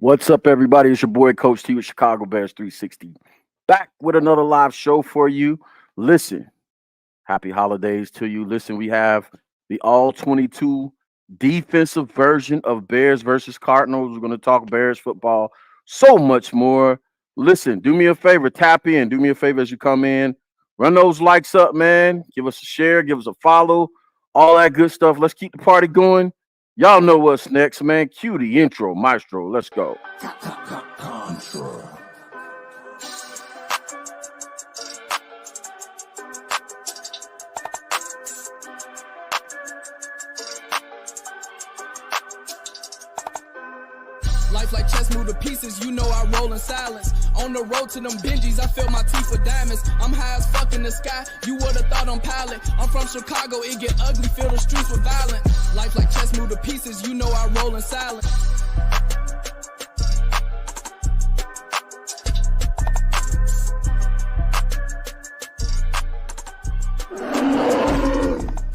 What's up, everybody? It's your boy, Coach T with Chicago Bears 360. Back with another live show for you. Listen, happy holidays to you. Listen, we have the All-22 defensive version of Bears versus Cardinals. We're going to talk Bears football, so much more. Listen, do me a favor, tap in. Do me a favor as you come in. Run those likes up, man. Give us a share, give us a follow, all that good stuff. Let's keep the party going. Y'all know what's next, man. Cue the intro, maestro. Let's go. Life like chess, move to pieces, you know I roll in silence. On the road to them Benjis, I fill my teeth with diamonds. I'm high as fuck in the sky, you would've thought I'm pilot. I'm from Chicago, it get ugly, fill the streets with violence. Life like chess, move to pieces, you know I roll in silence.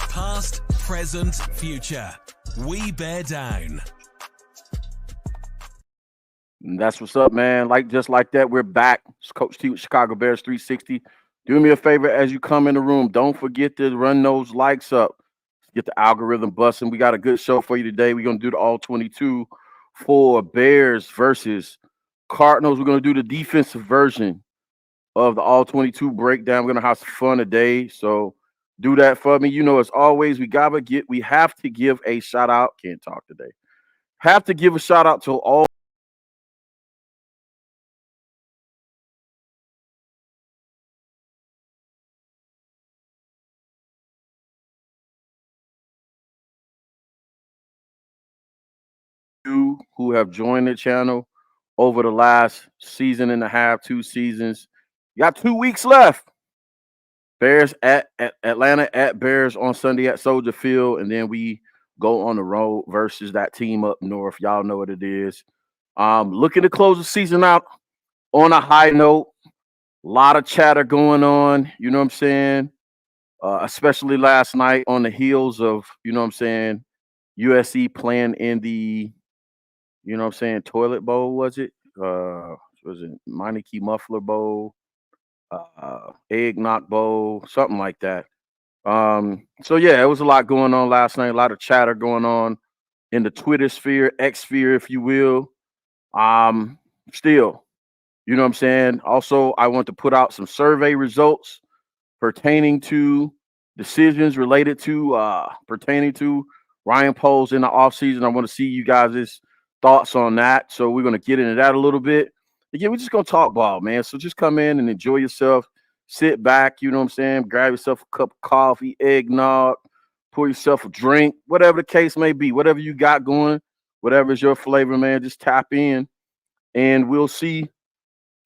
Past, present, future. We bear down. And that's what's up, man. Just like that, we're back. It's Coach T with Chicago Bears 360. Do me a favor as you come in the room. Don't forget to run those likes up. Get the algorithm busting. We got a good show for you today. We're going to do the All-22 for Bears versus Cardinals. We're going to do the defensive version of the All-22 breakdown. We're going to have some fun today. So do that for me. You know, as always, we have to give a shout out. Can't talk today. Have to give a shout out to all you who have joined the channel over the last season and a half, 2 seasons. You got 2 weeks left. Bears at Atlanta at Bears on Sunday at Soldier Field, and then we go on the road versus that team up north. Y'all know what it is. Looking to close the season out on a high note. A lot of chatter going on, you know what I'm saying? Especially last night on the heels of, you know what I'm saying, USC playing in the, you know what I'm saying, toilet bowl, was it? Was it Meineke Muffler Bowl? Eggnog Bowl, something like that. So yeah, it was a lot going on last night, a lot of chatter going on in the Twitter sphere, X sphere, if you will. Still, you know what I'm saying? Also, I want to put out some survey results pertaining to decisions related to pertaining to Ryan Poles in the offseason. I want to see you guys' thoughts on that. So we're going to get into that a little bit. Again, we're just going to talk ball, man. So just come in and enjoy yourself. Sit back, you know what I'm saying? Grab yourself a cup of coffee, eggnog, pour yourself a drink, whatever the case may be, whatever you got going, whatever is your flavor, man, just tap in and we'll see, you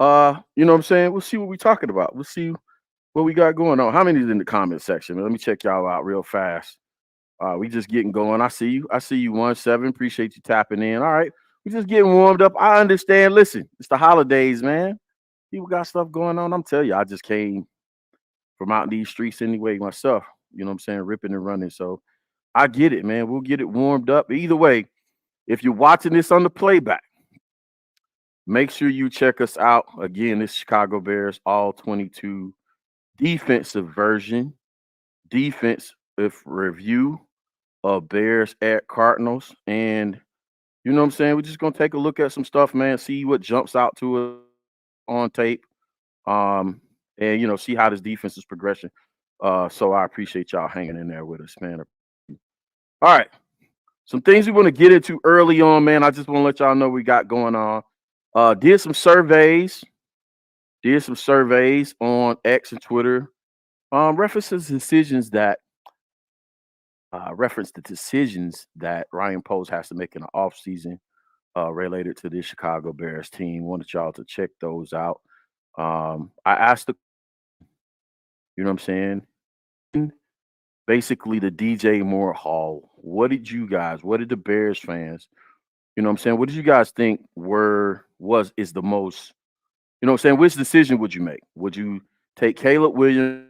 know what I'm saying? We'll see what we're talking about. We'll see what we got going on. How many is in the comment section? Let me check y'all out real fast. We just getting going. I see you. I see you 1-7. Appreciate you tapping in. All right. We just getting warmed up. I understand. Listen, it's the holidays, man. People got stuff going on. I'm telling you, I just came from out in these streets anyway myself. You know what I'm saying? Ripping and running. So I get it, man. We'll get it warmed up. Either way, if you're watching this on the playback, make sure you check us out. Again, this Chicago Bears All-22 defensive version, defensive review of Bears at Cardinals. And you know what I'm saying? We're just gonna take a look at some stuff, man, see what jumps out to us on tape. And you know, see how this defense is progression. So I appreciate y'all hanging in there with us, man. All right. Some things we want to get into early on, man. I just want to let y'all know we got going on. Did some surveys on X and Twitter. Reference the decisions that Ryan Poles has to make in the offseason related to the Chicago Bears team. Wanted y'all to check those out. I asked you know what I'm saying? Basically the DJ Moore Hall. What did the Bears fans, you know what I'm saying? What did you guys think is the most, you know what I'm saying? Which decision would you make? Would you take Caleb Williams,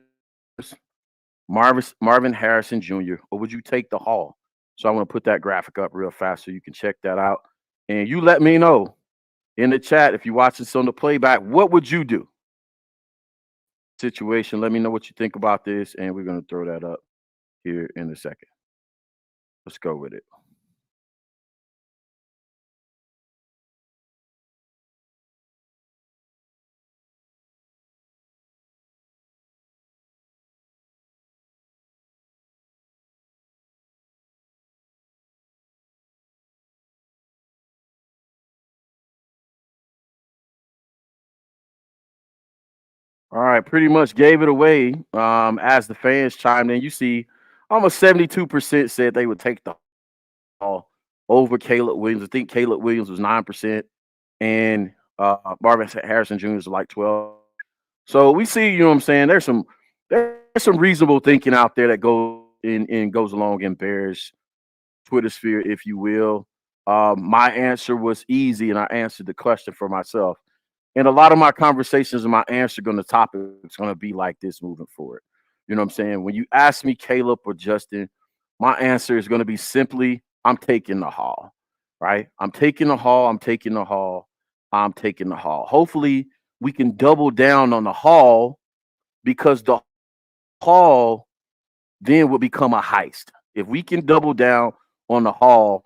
Marvin Harrison Jr., or would you take the Hall? So I want to put that graphic up real fast so you can check that out. And you let me know in the chat, if you watch this on the playback, what would you do? Situation. Let me know what you think about this, and we're gonna throw that up here in a second. Let's go with it. All right, pretty much gave it away. As the fans chimed in, you see, almost 72% said they would take the Hall over Caleb Williams. I think Caleb Williams was 9%, and Marvin Harrison Jr. was like 12. So we see, you know what I'm saying? There's some reasonable thinking out there that goes along in Bears Twitter sphere, if you will. My answer was easy, and I answered the question for myself. And a lot of my conversations and my answer on the topic is going to be like this moving forward. You know what I'm saying? When you ask me Caleb or Justin, my answer is going to be simply, I'm taking the Hall, right? I'm taking the Hall. I'm taking the Hall. I'm taking the Hall. Hopefully, we can double down on the Hall because the Hall then will become a heist. If we can double down on the Hall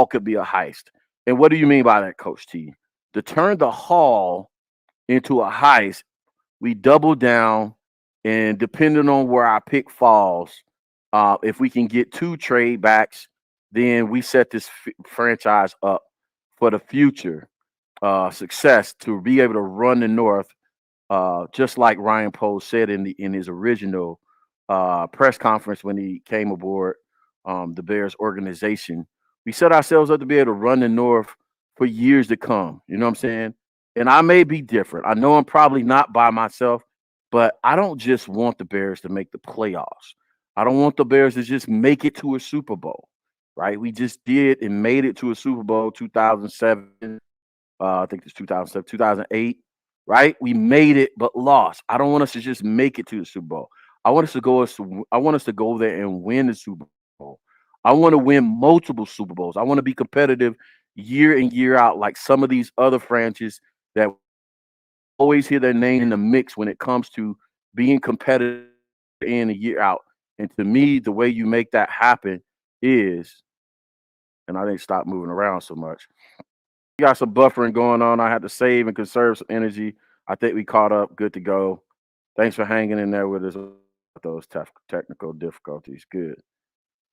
could be a heist. And what do you mean by that, Coach T? To turn the Hall into a heist, we double down, and depending on where our pick falls, if we can get 2 trade backs, then we set this franchise up for the future success to be able to run the North, just like Ryan Poles said in his original press conference when he came aboard the Bears organization. We set ourselves up to be able to run the North for years to come. You know what I'm saying? And I may be different. I know I'm probably not by myself, but I don't just want the Bears to make the playoffs. I don't want the Bears to just make it to a Super Bowl, right? We just did and made it to a Super Bowl 2007. I think it's 2007, 2008, right? We made it but lost. I don't want us to just make it to the Super Bowl. I want us to go. I want us to go there and win the Super Bowl. I want to win multiple Super Bowls. I want to be competitive year in year out, like some of these other franchises that always hear their name in the mix when it comes to being competitive in a year out. And to me, the way you make that happen is, and I didn't stop moving around so much. We got some buffering going on. I had to save and conserve some energy. I think we caught up. Good to go. Thanks for hanging in there with us. Those technical difficulties. Good.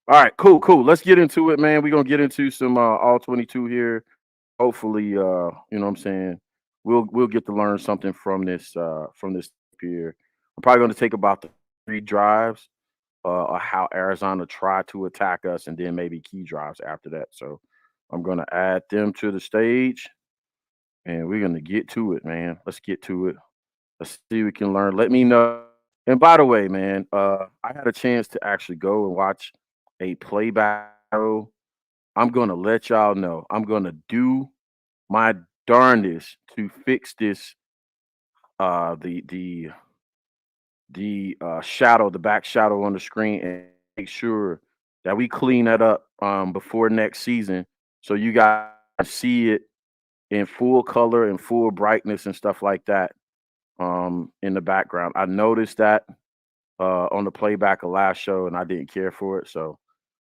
All right, cool. Let's get into it, man. We're gonna get into some all-22 here. Hopefully, you know what I'm saying. We'll get to learn something from this here. I'm probably gonna take about the 3 drives, or how Arizona tried to attack us, and then maybe key drives after that. So I'm gonna add them to the stage, and we're gonna get to it, man. Let's get to it. Let's see if we can learn. Let me know. And by the way, man, I had a chance to actually go and watch a playback show. I'm gonna let y'all know. I'm gonna do my darndest to fix this. The shadow, the back shadow on the screen, and make sure that we clean that up before next season, so you guys see it in full color and full brightness and stuff like that in the background. I noticed that on the playback of last show, and I didn't care for it. So,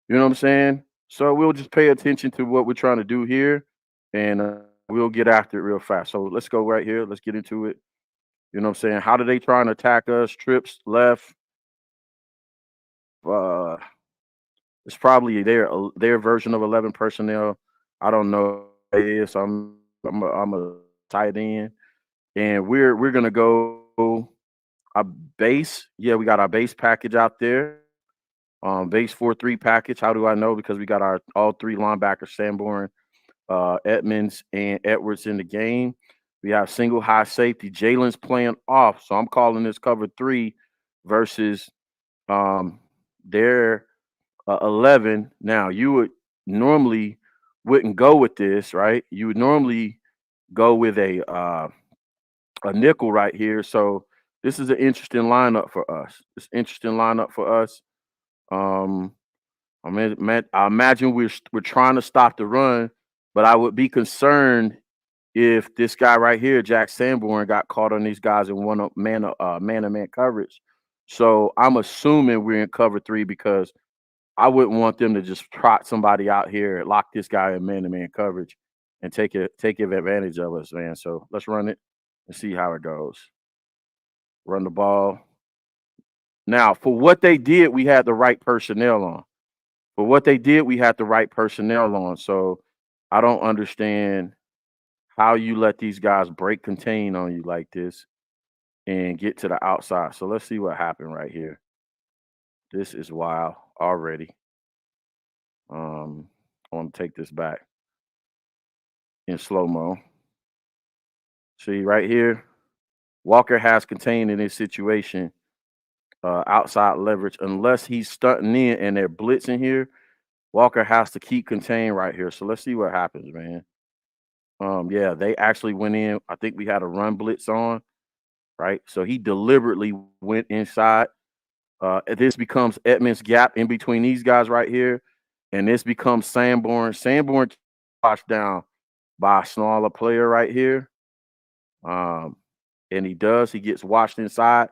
you know what I'm saying? So we'll just pay attention to what we're trying to do here, and we'll get after it real fast. So let's go right here. Let's get into it. You know what I'm saying? How do they try and attack us? Trips left. Uh, it's probably their version of 11 personnel. I don't know what it is. So I'm a tight end, and we're gonna go a base. Yeah, we got our base package out there. Base 4-3 package. How do I know? Because we got our all 3 linebackers, Sanborn, Edmonds, and Edwards in the game. We have single high safety. Jalen's playing off, so I'm calling this cover 3 versus their 11. Now, you would normally wouldn't go with this, right? You would normally go with a nickel right here. So this is an interesting lineup for us. It's an interesting lineup for us. I imagine we're trying to stop the run, but I would be concerned if this guy right here, Jack Sanborn, got caught on these guys in one man-to-man coverage. So I'm assuming we're in cover three because I wouldn't want them to just trot somebody out here, lock this guy in man-to-man coverage, and take advantage of us, man. So let's run it and see how it goes. Run the ball. Now, for what they did, we had the right personnel on. For what they did, we had the right personnel on. So I don't understand how you let these guys break contain on you like this and get to the outside. So let's see what happened right here. This is wild already. I want to take this back in slow-mo. See right here, Walker has contained in this situation outside leverage. Unless he's stunting in and they're blitzing here, Walker has to keep contained right here. So let's see what happens, man. Yeah, they actually went in. I think we had a run blitz on, right? So he deliberately went inside. This becomes Edmonds' gap in between these guys right here. And this becomes Sanborn. Sanborn washed down by a smaller player right here. And he does. He gets washed inside.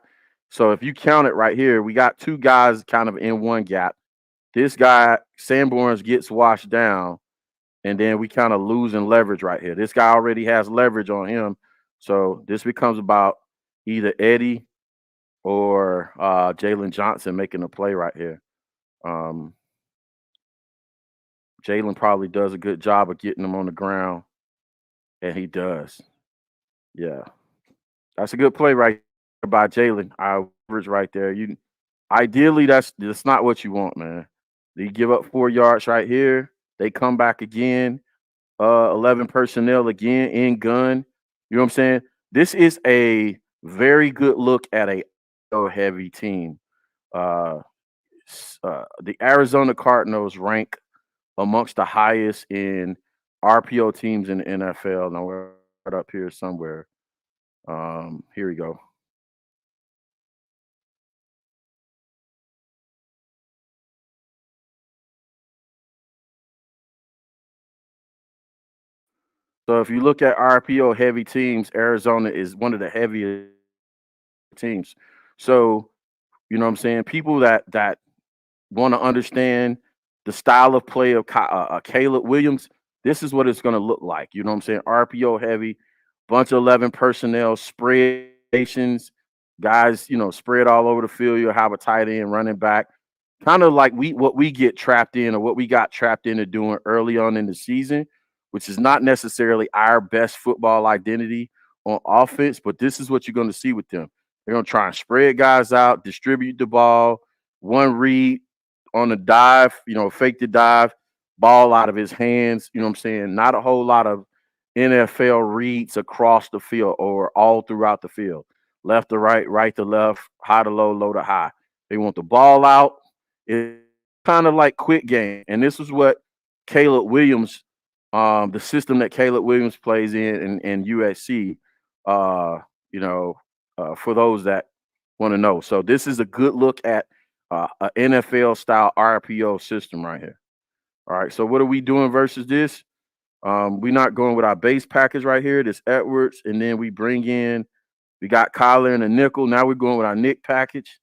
So if you count it right here, we got two guys kind of in one gap. This guy, Sanborns, gets washed down. And then we kind of losing leverage right here. This guy already has leverage on him. So this becomes about either Eddie or Jalen Johnson making a play right here. Jalen probably does a good job of getting him on the ground, and he does. Yeah, that's a good play right there by Jalen. Our average right there. You ideally that's not what you want, man. You give up 4 yards right here. They come back again. 11 personnel again in gun. You know what I'm saying? This is a very good look at a heavy team. The Arizona Cardinals rank amongst the highest in RPO teams in the NFL. Now we're up here somewhere. Here we go. So if you look at RPO heavy teams, Arizona is one of the heaviest teams. So, you know what I'm saying? People that want to understand the style of play of Caleb Williams, this is what it's going to look like. You know what I'm saying? RPO heavy, bunch of 11 personnel, spread stations, guys, spread all over the field. You'll have a tight end, running back, kind of like what we get trapped in or what we got trapped into doing early on in the season, which is not necessarily our best football identity on offense, but this is what you're going to see with them. They're going to try and spread guys out, distribute the ball, one read on the dive, fake the dive, ball out of his hands. You know what I'm saying? Not a whole lot of NFL reads across the field or all throughout the field. Left to right, right to left, high to low to high. They want the ball out. It's kind of like quick game. And this is what Caleb Williams, the system that Caleb Williams plays in USC, for those that want to know. So this is a good look at an NFL style RPO system right here. All right. So what are we doing versus this? We're not going with our base package right here. This Edwards, and then we got Kyler in a nickel. Now we're going with our Nick package.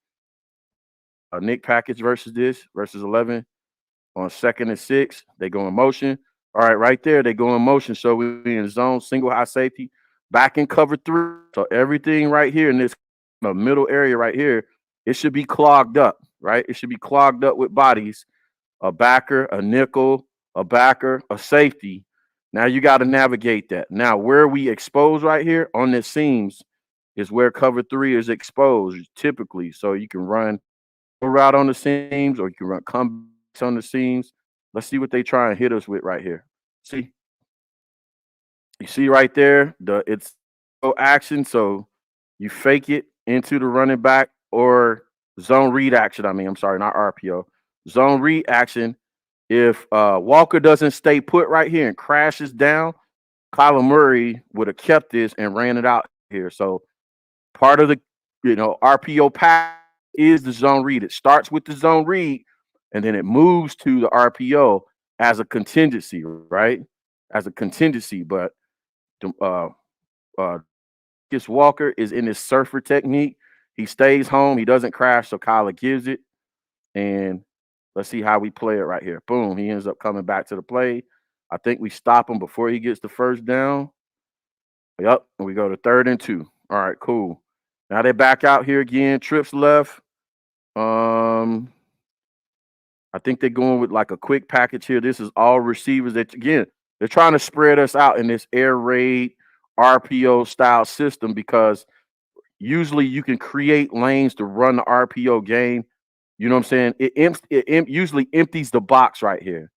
A Nick package versus 11 on 2nd and 6. They go in motion. All right, right there, they go in motion. So we're in zone, single high safety, back in cover 3. So everything right here in this middle area right here, it should be clogged up, right? It should be clogged up with bodies, a backer, a nickel, a backer, a safety. Now you got to navigate that. Now where we expose right here on the seams is where cover 3 is exposed typically. So you can run a route on the seams or you can run comebacks on the seams. Let's see what they try and hit us with right here. See? You see right there, it's action. So you fake it into the running back or zone read action. I'm sorry, not RPO. Zone read action. If Walker doesn't stay put right here and crashes down, Kyler Murray would have kept this and ran it out here. So part of the RPO pass is the zone read. It starts with the zone read, and then it moves to the RPO as a contingency, right? As a contingency. But Uh, Marcus Walker is in his surfer technique. He stays home. He doesn't crash, so Kyler gives it. And let's see how we play it right here. Boom. He ends up coming back to the play. I think we stop him before he gets the first down. Yep. And we go to 3rd and 2. All right, cool. Now they're back out here again. Trips left. I think they're going with like a quick package here. This is all receivers that, again, they're trying to spread us out in this air raid RPO style system because usually you can create lanes to run the RPO game. You know what I'm saying? It usually empties the box right here.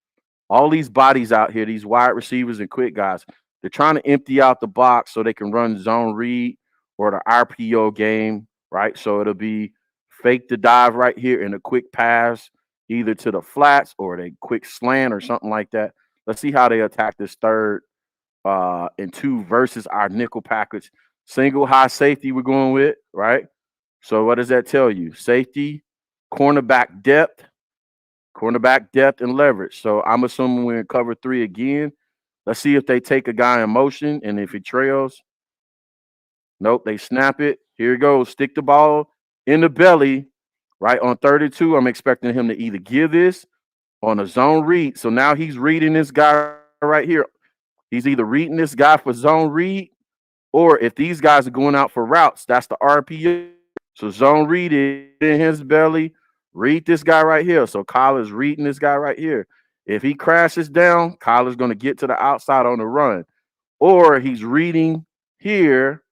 All these bodies out here, these wide receivers and quick guys, they're trying to empty out the box so they can run zone read or the RPO game, right? So it'll be fake the dive right here and a quick pass either to the flats or a quick slant or something like that. Let's see how they attack this 3rd and 2 versus our nickel package. Single high safety we're going with, right? So what does that tell you? Safety, cornerback depth and leverage. So I'm assuming we're in cover 3 again. Let's see if they take a guy in motion and if he trails. Nope, they snap it. Here it goes. Stick the ball in the belly, right? On 32, I'm expecting him to either give this on a zone read. So now he's reading this guy right here. He's either reading this guy for zone read, or if these guys are going out for routes, that's the RPO. So zone read it in his belly. Read this guy right here. So Kyler's reading this guy right here. If he crashes down, Kyler's going to get to the outside on the run. Or he's reading here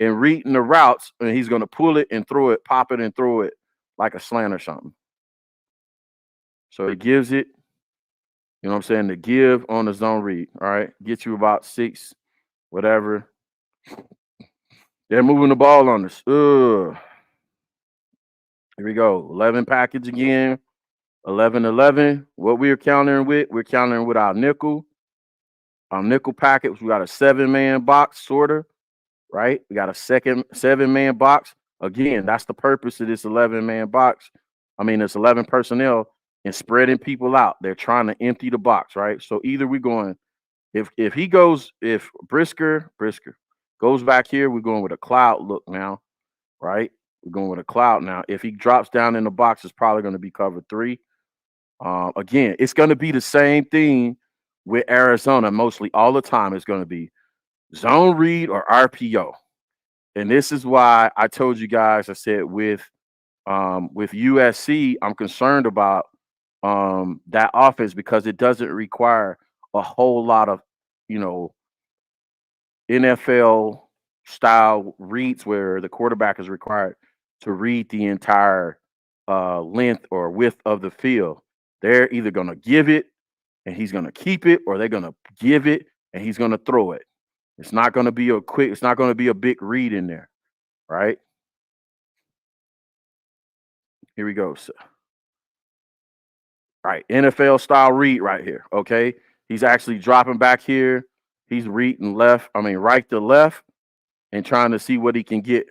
and reading the routes, and he's going to pull it and throw it, pop it and throw it like a slant or something. So he gives it, you know what I'm saying, to give on the zone read. All right. Get you about 6, whatever. They're moving the ball on us. Ugh. Here we go. 11 package again. 11-11. What we're countering with our nickel. Our nickel package, we got a 7-man box, sort of, right? We got a second 7-man box. Again, that's the purpose of this 11-man box. It's 11 personnel and spreading people out. They're trying to empty the box, right? So either we're going, if Brisker goes back here, we're going with a cloud look now, right? We're going with a cloud now. If he drops down in the box, it's probably going to be cover 3. Again, it's going to be the same thing with Arizona. Mostly all the time, it's going to be zone read or RPO. And this is why I told you guys, I said with USC, I'm concerned about that offense because it doesn't require a whole lot of, NFL style reads where the quarterback is required to read the entire length or width of the field. They're either going to give it and he's going to keep it, or they're going to give it and he's going to throw it. It's not going to be it's not going to be a big read in there, right? Here we go. So, right, NFL style read right here, okay? He's actually dropping back here. He's reading right to left and trying to see what he can get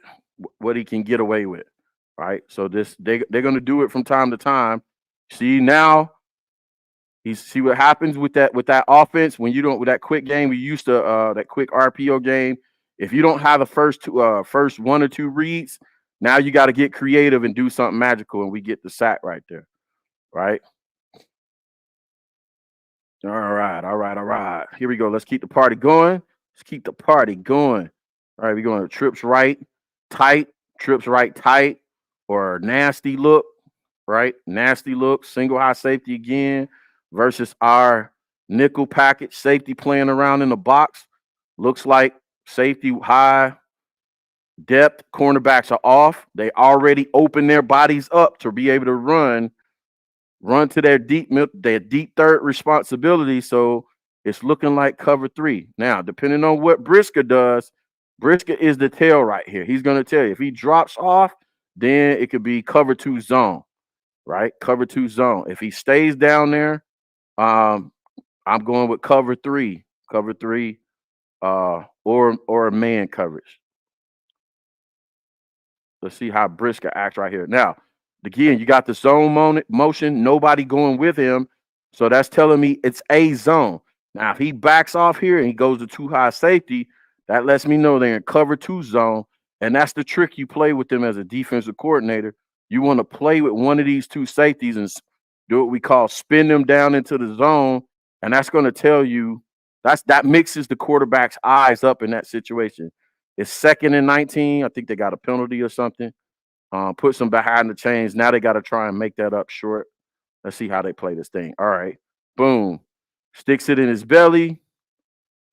away with, right? So they're going to do it from time to time. See now, see what happens with that offense when you don't, with that quick game we used to that quick RPO game. If you don't have the first 1 or 2 reads, now you got to get creative and do something magical, and we get the sack right there, right? All right. Here we go. Let's keep the party going. All right, we're going to trips right tight, or nasty look, right? Nasty look, single high safety again versus our nickel package safety playing around in the box. Looks like safety high depth, cornerbacks are off. They already open their bodies up to be able to run to their deep third responsibility. So it's looking like cover 3. Now, depending on what Brisker does, Brisker is the tail right here. He's going to tell you if he drops off, then it could be cover 2 zone, right? Cover 2 zone. If he stays down there, I'm going with cover 3, or a man coverage. Let's see how Brisker acts right here. Now, again, you got the zone motion, nobody going with him. So that's telling me it's a zone. Now, if he backs off here and he goes to too high safety, that lets me know they're in cover two zone. And that's the trick you play with them as a defensive coordinator. You want to play with one of these two safeties and do what we call spin them down into the zone. And that's going to tell you that mixes the quarterback's eyes up in that situation. It's 2nd and 19. I think they got a penalty or something. Puts them behind the chains. Now they got to try and make that up short. Let's see how they play this thing. All right. Boom. Sticks it in his belly.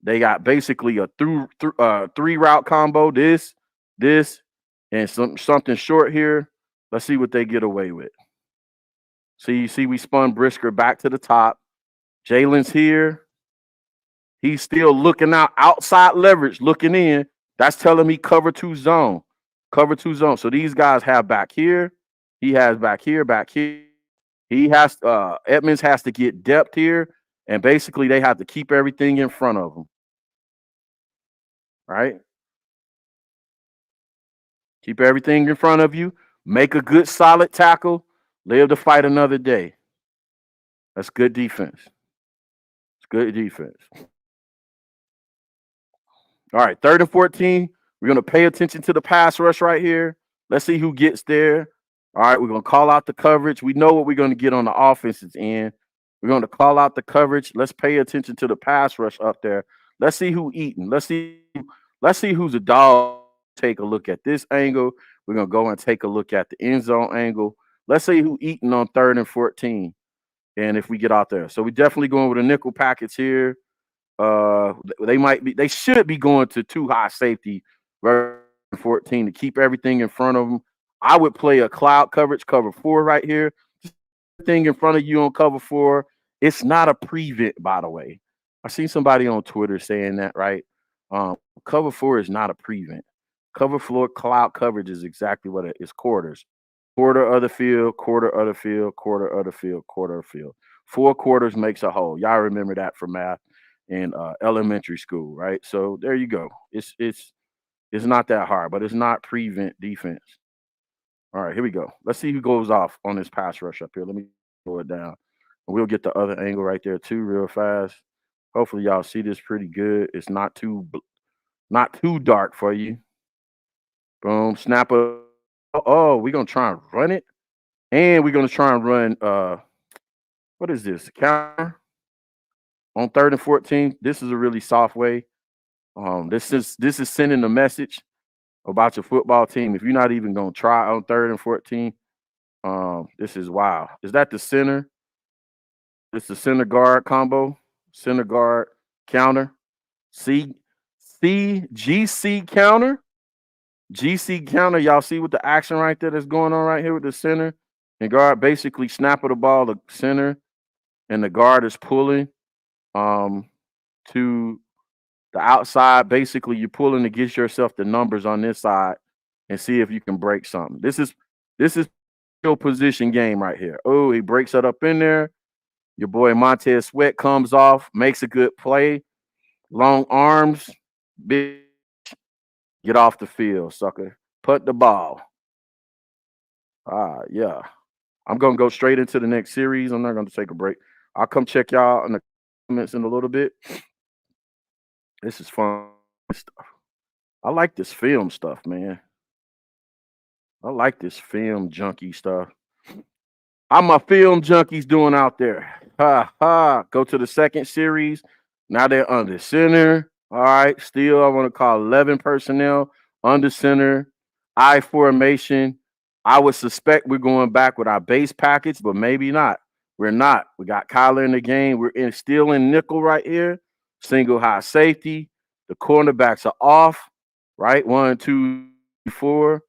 They got basically a three route combo. This, and something short here. Let's see what they get away with. See, we spun Brisker back to the top. Jalen's here. He's still looking out, outside leverage, looking in. That's telling me cover two zone. Cover two zone. So these guys have back here. He has back here, back here. He has Edmonds has to get depth here, and basically they have to keep everything in front of them. Right? Keep everything in front of you. Make a good solid tackle. Live to fight another day. That's good defense. It's good defense. All right, 3rd and 14. We're going to pay attention to the pass rush right here. Let's see who gets there. All right, we're going to call out the coverage. We know what we're going to get on the offense's end. We're going to call out the coverage. Let's pay attention to the pass rush up there. Let's see who eating. Let's see who's a dog. Take a look at this angle. We're going to go and take a look at the end zone angle. Let's see who eating on 3rd and 14. And if we get out there. So we definitely going with a nickel package here. They should be going to too high safety 14 to keep everything in front of them. I would play a cloud coverage, cover 4 right here. Thing in front of you on cover 4. It's not a prevent, by the way. I seen somebody on Twitter saying that, right? Cover 4 is not a prevent. Cover 4 cloud coverage is exactly what it is. Quarters. Quarter of the field, quarter of the field, quarter of the field, quarter of the field. 4 quarters makes a whole. Y'all remember that from math in elementary school, right? So there you go. It's not that hard, but it's not prevent defense. All right, here we go. Let's see who goes off on this pass rush up here. Let me slow it down. And we'll get the other angle right there too real fast. Hopefully y'all see this pretty good. It's not too dark for you. Boom, snap up. Oh, we're going to try and run it. And we're going to try and run, what is this? Counter on 3rd and 14. This is a really soft way. This is sending a message about your football team. If you're not even going to try on 3rd and 14, this is wow. Is that the center? It's the center guard combo, center guard counter, GC counter. GC counter, y'all see what the action right there that's going on right here with the center and guard basically snapping the ball to center, and the guard is pulling to the outside. Basically, you're pulling to get yourself the numbers on this side and see if you can break something. This is your position game right here. Oh, he breaks it up in there. Your boy Montez Sweat comes off, makes a good play. Long arms, big. Get off the field, sucker. Put the ball. Yeah. I'm going to go straight into the next series. I'm not going to take a break. I'll come check y'all in the comments in a little bit. This is fun stuff. I like this film stuff, man. I like this film junkie stuff. How my film junkies doing out there? Go to the second series. Now they're under center. All right, still I want to call 11 personnel under center, I formation. I would suspect we're going back with our base package, but maybe not. We're not. We got Kyler in the game. We're still in nickel right here. Single high safety. The cornerbacks are off, right? 1, 2, 4.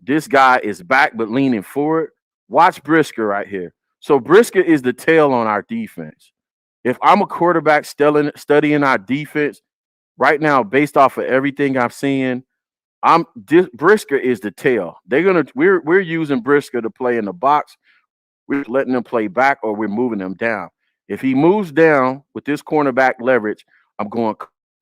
This guy is back but leaning forward. Watch Brisker right here. So Brisker is the tail on our defense. If I'm a quarterback studying our defense right now, based off of everything I'm seeing, Brisker is the tail. We're using Brisker to play in the box. We're letting them play back, or we're moving them down. If he moves down with this cornerback leverage, I'm going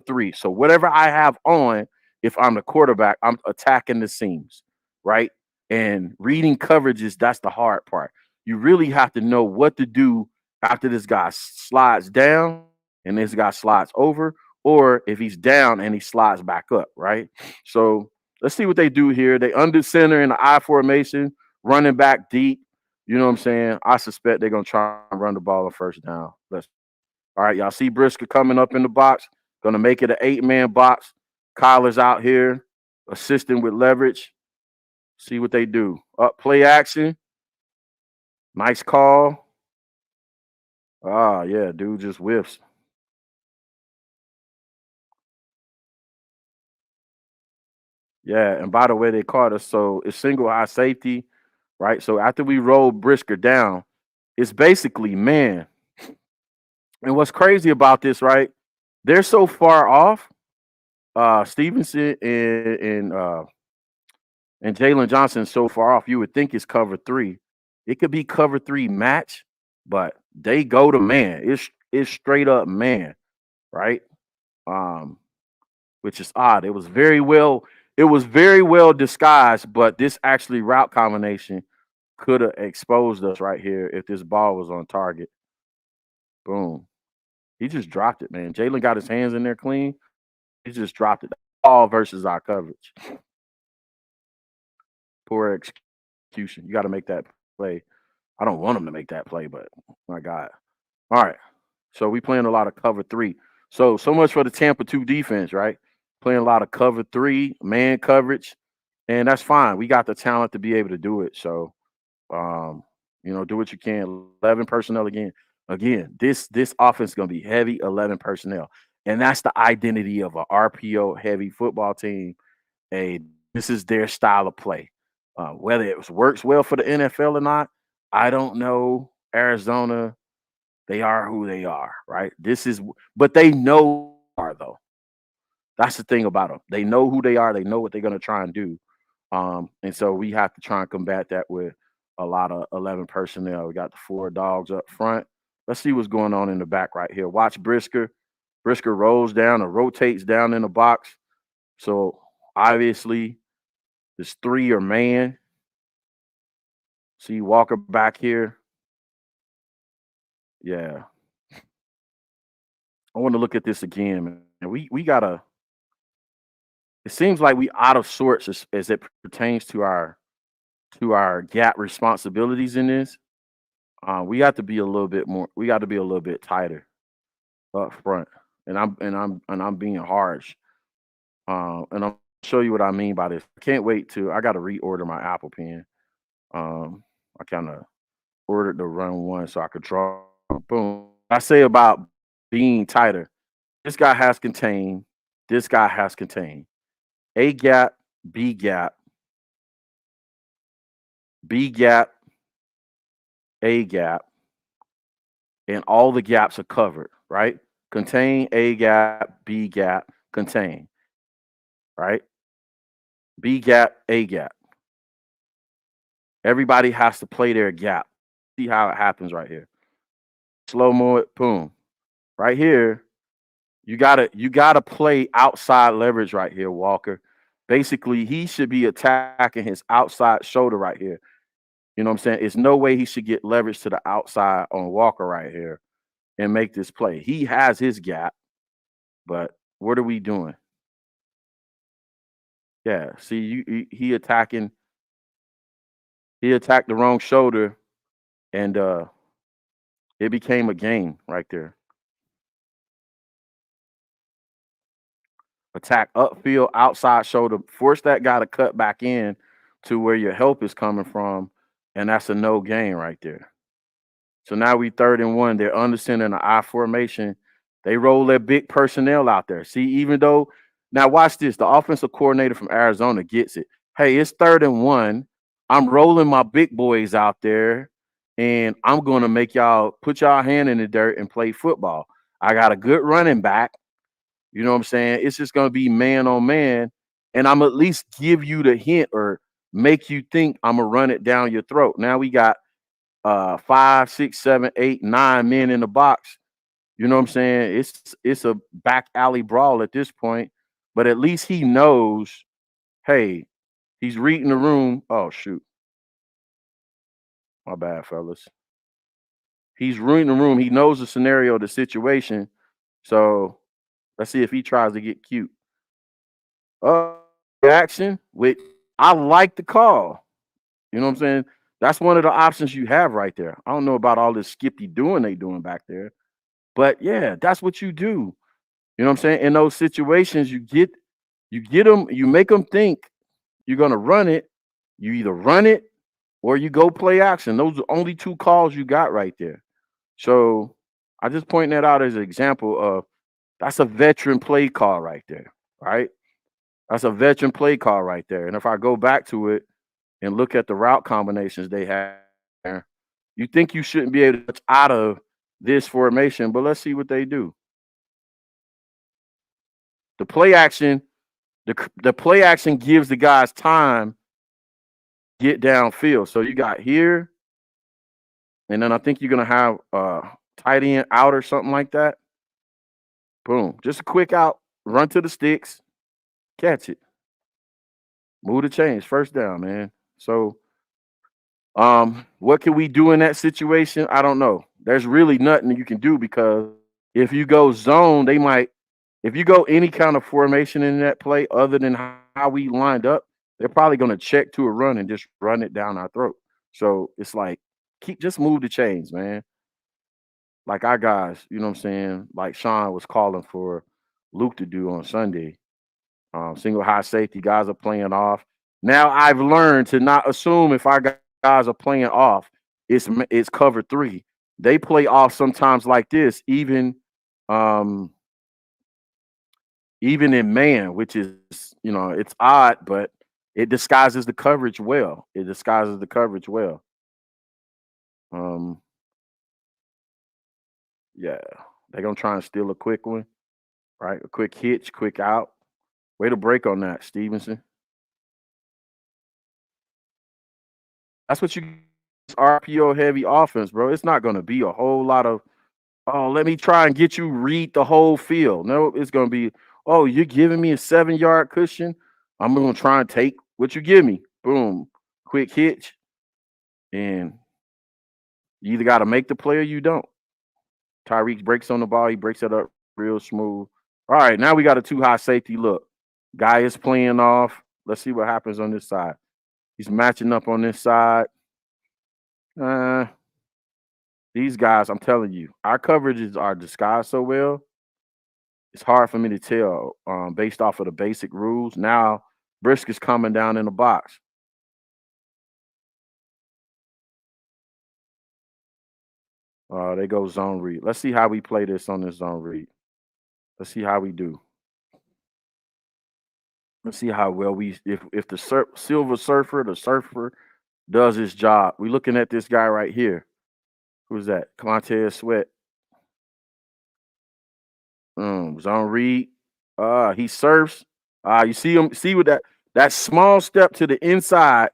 3. So whatever I have on, if I'm the quarterback, I'm attacking the seams, right? And reading coverages, that's the hard part. You really have to know what to do after this guy slides down and this guy slides over, or if he's down and he slides back up, right? So let's see what they do here. They under center in the I formation, running back deep. You know what I'm saying? I suspect they're gonna try and run the ball on first down. Let's all right, y'all see Brisker coming up in the box, gonna make it an 8-man box. Kyler's out here assisting with leverage. See what they do. Up play action. Nice call. Ah, yeah, dude just whiffs. Yeah, and by the way, they caught us. So it's single high safety, right? So after we roll Brisker down, it's basically man. And what's crazy about this, right? They're so far off. Stevenson and Jalen Johnson so far off. You would think it's cover three. It could be cover three match, but they go to man. It's straight up man, right? Um, which is odd. It was very well disguised, but this actually route combination could have exposed us right here if this ball was on target. Boom. He just dropped it, man. Jalen got his hands in there clean. He just dropped it. All versus our coverage. Poor execution. You got to make that play. I don't want him to make that play, but my God. All right. So we playing a lot of cover three. So much for the Tampa 2 defense, right? Playing a lot of cover three, man coverage, and that's fine. We got the talent to be able to do it. So do what you can. 11 personnel again. Again, this offense is gonna be heavy 11 personnel. And that's the identity of a RPO heavy football team. This is their style of play. Whether it works well for the NFL or not, I don't know. Arizona, they are who they are, right? But they know who they are though. That's the thing about them. They know who they are. They know what they're going to try and do. And so we have to try and combat that with a lot of 11 personnel. We got the 4 dogs up front. Let's see what's going on in the back right here. Watch Brisker. Brisker rolls down or rotates down in the box. So obviously, this 3 are man. See Walker back here. Yeah. I want to look at this again, man. We gotta. It seems like we out of sorts as it pertains to our gap responsibilities in this. We got to be a little bit more. We got to be a little bit tighter up front. And I'm being harsh. And I'll show you what I mean by this. I can't wait to. I got to reorder my Apple Pen. I kind of ordered the run one so I could draw. Boom. I say about being tighter. This guy has contained. This guy has contained. A gap, B gap, B gap, A gap, and all the gaps are covered, right? Contain, A gap, B gap, contain, right? B gap, A gap. Everybody has to play their gap. See how it happens right here. Slow mo it, boom. Right here, you gotta play outside leverage right here, Walker. Basically, he should be attacking his outside shoulder right here. You know what I'm saying? It's no way he should get leverage to the outside on Walker right here and make this play. He has his gap, but what are we doing? Yeah, see, he attacking. He attacked the wrong shoulder, and it became a game right there. Attack upfield, outside shoulder, force that guy to cut back in to where your help is coming from, and that's a no gain right there. So now we 3rd and 1. They're under center in the I formation. They roll their big personnel out there. See, even though now watch this, the offensive coordinator from Arizona gets it. Hey, it's 3rd and 1. I'm rolling my big boys out there, and I'm going to make y'all put y'all hand in the dirt and play football. I got a good running back. You know what I'm saying? It's just going to be man on man, and I'm at least give you the hint or make you think I'm going to run it down your throat. Now we got 5, 6, 7, 8, 9 men in the box. You know what I'm saying? It's a back alley brawl at this point, but at least he knows, hey, he's reading the room. Oh shoot. My bad, fellas. He's reading the room. He knows the scenario, the situation. So let's see if he tries to get cute. Action, which I like the call. You know what I'm saying? That's one of the options you have right there. I don't know about all this skippy doing they doing back there, but yeah, that's what you do. You know what I'm saying? In those situations, you get them, you make them think you're gonna run it. You either run it or you go play action. Those are only two calls you got right there. So I just point that out as an example of that's a veteran play call right there. Right? That's a veteran play call right there. And if I go back to it and look at the route combinations they have there, you think you shouldn't be able to touch out of this formation, but let's see what they do. The play action, the play action gives the guys time to get downfield. So you got here, and then I think you're gonna have tight end out or something like that. Boom. Just a quick out, run to the sticks, catch it. Move the chains, first down, man. So what can we do in that situation? I don't know. There's really nothing you can do because if you go zone, they might if you go any kind of formation in that play other than how we lined up, they're probably going to check to a run and just run it down our throat. So it's like just move the chains, man. Like our guys, you know what I'm saying? Like Sean was calling for Luke to do on Sunday. Single high safety guys are playing off. Now I've learned to not assume if our guys are playing off, it's cover three. They play off sometimes like this, um, even in man, which is it's odd, but it disguises the coverage well. It disguises the coverage well. Um, yeah, they're gonna try and steal a quick one, right? A quick hitch, quick out. Way to break on that, Stevenson. That's what you RPO heavy offense, bro. It's not gonna be a whole lot of let me try and get you read the whole field. No, it's gonna be, you're giving me a 7-yard cushion. I'm gonna try and take what you give me. Boom, quick hitch, and you either got to make the play or you don't. Tyreek breaks on the ball. He breaks it up real smooth. All right, now we got a too high safety look. Guy is playing off. Let's see what happens on this side. He's matching up on this side. These guys, I'm telling you, our coverages are disguised so well. It's hard for me to tell based off of the basic rules. Now, Brisk is coming down in the box. They go zone read. Let's see how we play this on this zone read. Let's see how we do. Let's see how well if the Silver Surfer, the Surfer, does his job. We're looking at this guy right here. Who's that? Montez Sweat. Zone read. He surfs. You see him. See what that small step to the inside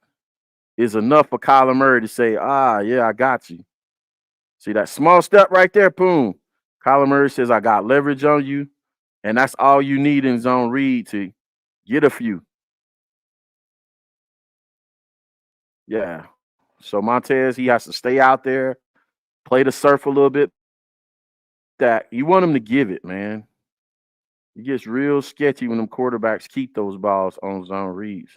is enough for Kyler Murray to say, yeah, I got you. See that small step right there? Boom. Kyler Murray says, I got leverage on you. And that's all you need in zone read to get a few. Yeah. So Montez, he has to stay out there, play the surf a little bit. That you want him to give it, man. It gets real sketchy when them quarterbacks keep those balls on zone reads.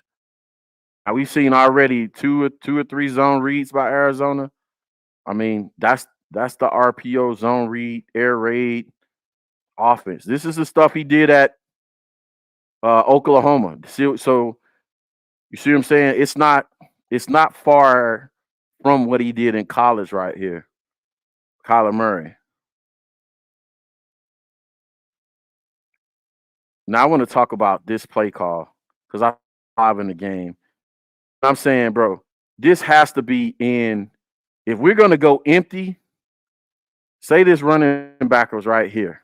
Now we've seen already two or three zone reads by Arizona. I mean, that's the RPO zone read, air raid offense. This is the stuff he did at Oklahoma. So you see what I'm saying? It's not far from what he did in college right here. Kyler Murray. Now I want to talk about this play call because I'm live in the game. I'm saying, bro, this has to be in. If we're going to go empty, say this running back was right here,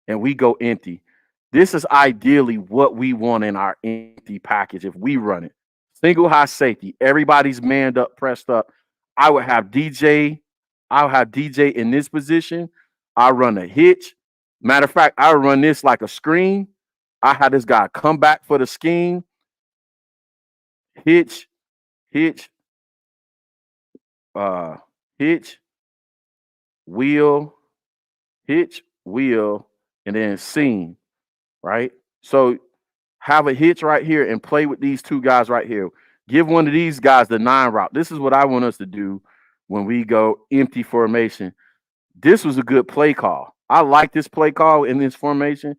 and we go empty. This is ideally what we want in our empty package if we run it. Single high safety. Everybody's manned up, pressed up. I would have DJ. I'll have DJ in this position. I run a hitch. Matter of fact, I run this like a screen. I had this guy come back for the scheme. Hitch, hitch, hitch, wheel, hitch, will, and then seam, right? So have a hitch right here and play with these two guys right here. Give one of these guys the 9 route. This is what I want us to do when we go empty formation. This was a good play call. I like this play call in this formation.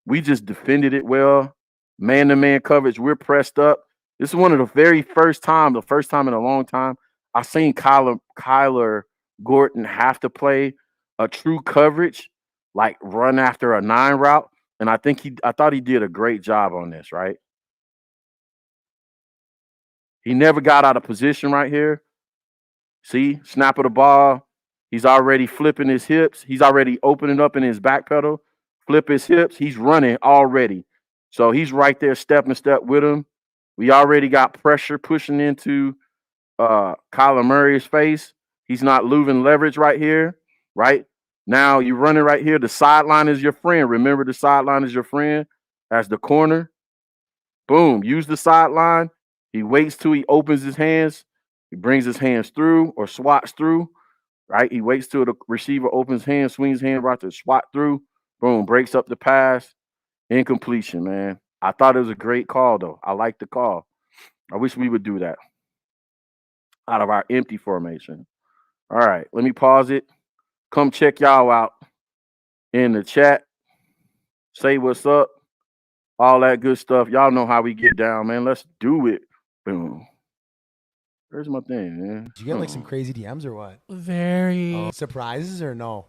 We just defended it well. Man to man coverage. We're pressed up. This is one of the very the first time in a long time, I've seen Kyler Gordon have to play a true coverage, like run after a 9 route. And I thought he did a great job on this, right? He never got out of position right here. See, snap of the ball. He's already flipping his hips. He's already opening up in his back pedal. Flip his hips. He's running already. So he's right there, step and step with him. We already got pressure pushing into Kyler Murray's face. He's not losing leverage right here, right? Now you're running right here. The sideline is your friend. Remember, the sideline is your friend as the corner. Boom. Use the sideline. He waits till he opens his hands. He brings his hands through or swats through, right? He waits till the receiver opens his hand, swings his hand right to swat through. Boom. Breaks up the pass. Incompletion, man. I thought it was a great call, though. I like the call. I wish we would do that out of our empty formation. All right. Let me pause it. Come check y'all out in the chat. Say what's up. All that good stuff. Y'all know how we get down, man. Let's do it. Boom. Where's my thing, man? Did you get like some crazy DMs or what? Very. Surprises or no?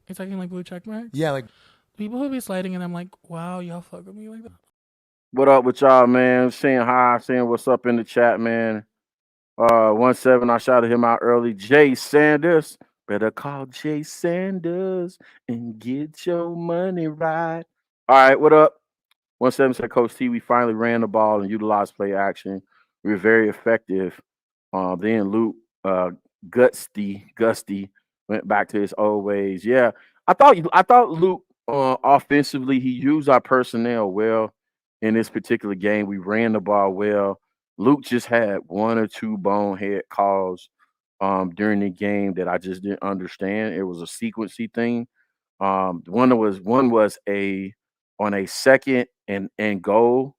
It's talking like blue check marks. Yeah, like people who be sliding, and I'm like, wow, y'all fuck with me like that. What up with y'all, man? Saying hi, saying what's up in the chat, man. 17, I shouted him out early. Jay Sanders. Better call Jay Sanders and get your money right. All right, what up? 17 said, Coach T, we finally ran the ball and utilized play action. We were very effective. Then Luke Gusty went back to his old ways. Yeah, I thought Luke offensively he used our personnel well in this particular game. We ran the ball well. Luke just had 1 or 2 bonehead calls during the game that I just didn't understand. It was a sequency thing. One was on a second and goal.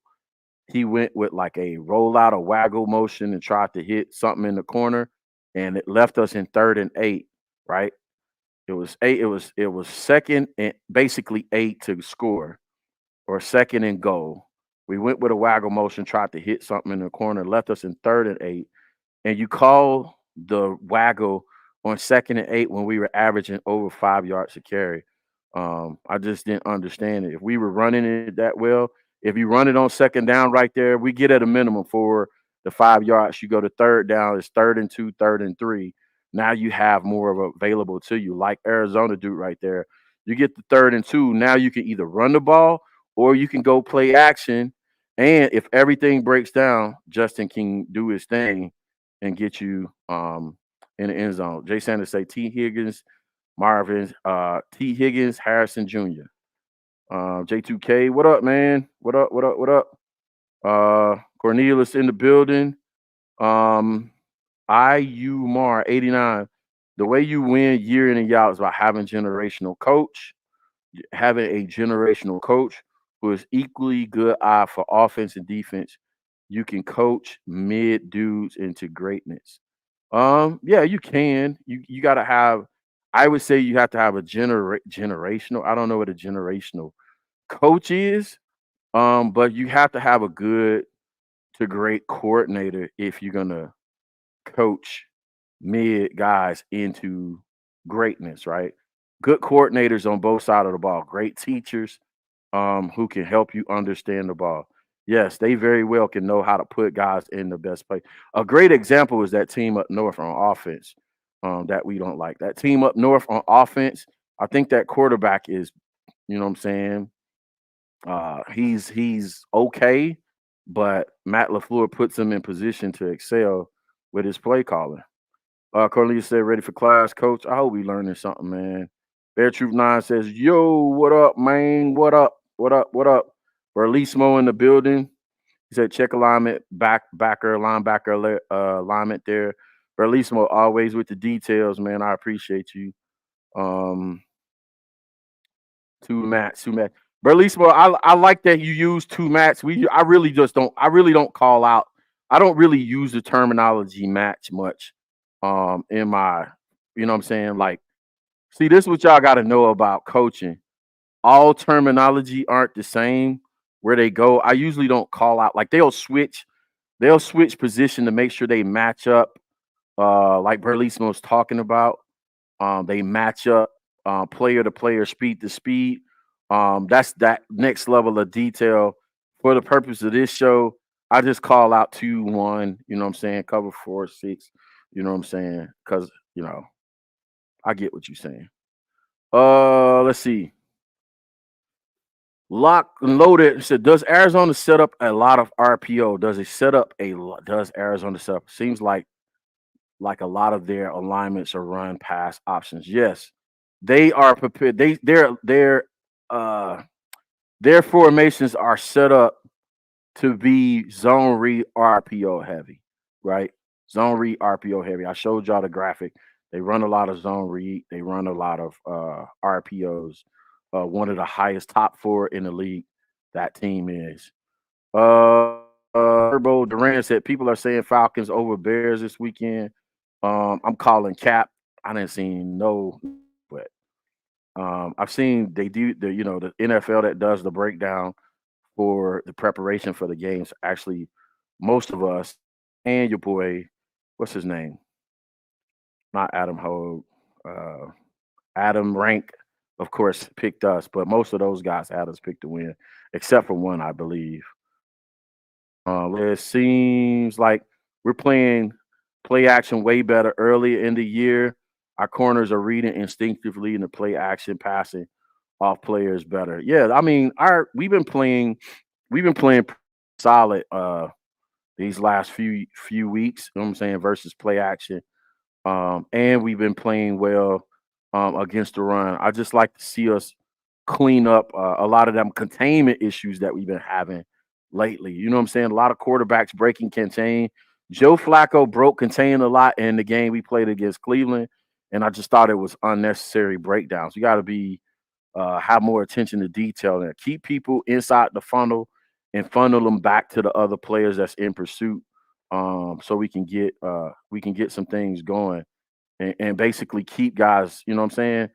He went with like a rollout or waggle motion and tried to hit something in the corner, and it left us in 3rd and 8. Right? It was 8. It was second and basically 8 to score, or second and goal. We went with a waggle motion, tried to hit something in the corner, left us in 3rd and 8. And you call the waggle on 2nd and 8 when we were averaging over 5 yards a carry. I just didn't understand it. If we were running it that well, if you run it on 2nd down right there, we get at a minimum for the 5 yards. You go to 3rd down, it's 3rd and 2, 3rd and 3. Now you have more of available to you, like Arizona do right there. You get the 3rd and 2. Now you can either run the ball or you can go play action. And if everything breaks down, Justin can do his thing and get you in the end zone. Jay Sanders say T. Higgins, Marvin, T. Higgins, Harrison Jr. J2K, what up, man? What up? Cornelius in the building. IU Mar 89. The way you win year in and year out is by having a generational coach who is equally good eye for offense and defense. You can coach mid dudes into greatness. Yeah, you can. You got to have. I would say you have to have a generational. I don't know what a generational coach is, but you have to have a good to great coordinator if you're gonna coach mid guys into greatness, right? Good coordinators on both sides of the ball, great teachers who can help you understand the ball. Yes, they very well can know how to put guys in the best place. A great example is that team up north on offense that we don't like. That team up north on offense, I think that quarterback is, you know what I'm saying? He's okay, but Matt LaFleur puts him in position to excel with his play calling. Cornelius said, ready for class, coach. I hope we learning something, man. Bear Truth 9 says, yo, what up, man? What up? Berlismo in the building. He said, check alignment, linebacker alignment there. Berlismo always with the details, man. I appreciate you. Two mats, two mats. Berlismo, I like that you use two mats. I really just don't. I really don't call out. I don't really use the terminology match much. In my, you know what I'm saying? Like, see, this is what y'all got to know about coaching. All terminology aren't the same where they go. I usually don't call out. Like they'll switch position to make sure they match up. Like Berlismo was talking about. They match up player to player, speed to speed. That's that next level of detail. For the purpose of this show, I just call out 2-1, you know what I'm saying? Cover 4-6, you know what I'm saying? Because, I get what you're saying. Let's see. Lock and loaded said, does Arizona set up a lot of RPO? Does Arizona set up? Seems like a lot of their alignments are run pass options. Yes, they are prepared. Their formations are set up to be zone read RPO heavy, right? Zone read RPO heavy. I showed y'all the graphic. They run a lot of zone read. They run a lot of RPOs. One of the highest top 4 in the league. That team is. Turbo Duran said people are saying Falcons over Bears this weekend. I'm calling cap. I didn't see no, but I've seen they do the NFL that does the breakdown for the preparation for the games. Actually, most of us and your boy, what's his name? Not Adam Hogue. Adam Rank, of course, picked us, but most of those guys had us pick to win, except for one, I believe. It seems like we're playing play action way better early in the year. Our corners are reading instinctively in the play action, passing off players better. Yeah, I mean, we've been playing solid these last few weeks, you know what I'm saying, versus play action. And we've been playing well against the run. I just like to see us clean up a lot of them containment issues that we've been having lately. You know what I'm saying? A lot of quarterbacks breaking contain. Joe Flacco broke contain a lot in the game we played against Cleveland, and I just thought it was unnecessary breakdowns. You got to be have more attention to detail and keep people inside the funnel and funnel them back to the other players that's in pursuit, so we can get some things going and basically keep guys. You know what I'm saying?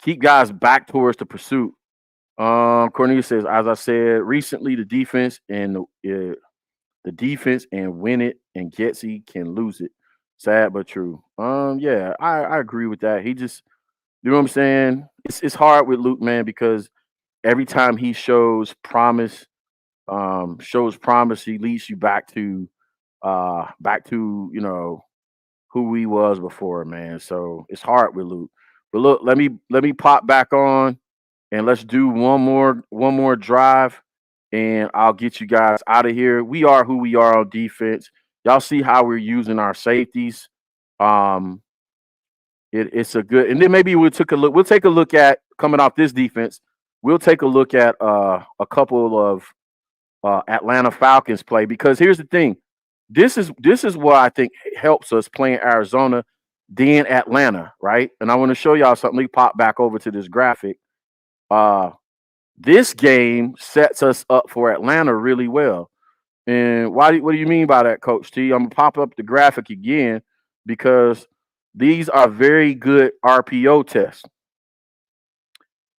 Keep guys back towards the pursuit. Cornelius says, as I said recently, the defense and win it, and Getsy can lose it. Sad but true. Yeah, I agree with that. He just, you know what I'm saying? It's hard with Luke, man, because every time he shows promise, he leads you back to who he was before, man. So it's hard with Luke. But look, let me pop back on and let's do one more drive, and I'll get you guys out of here. We are who we are on defense. Y'all see how we're using our safeties. It's a good, and then maybe we'll take a look at coming off this defense. We'll take a look at a couple of Atlanta Falcons play, because here's the thing. This is what I think helps us playing Arizona, then Atlanta, right? And I want to show y'all something. Let me pop back over to this graphic. This game sets us up for Atlanta really well. And what do you mean by that, Coach T? I'm gonna pop up the graphic again because these are very good RPO tests.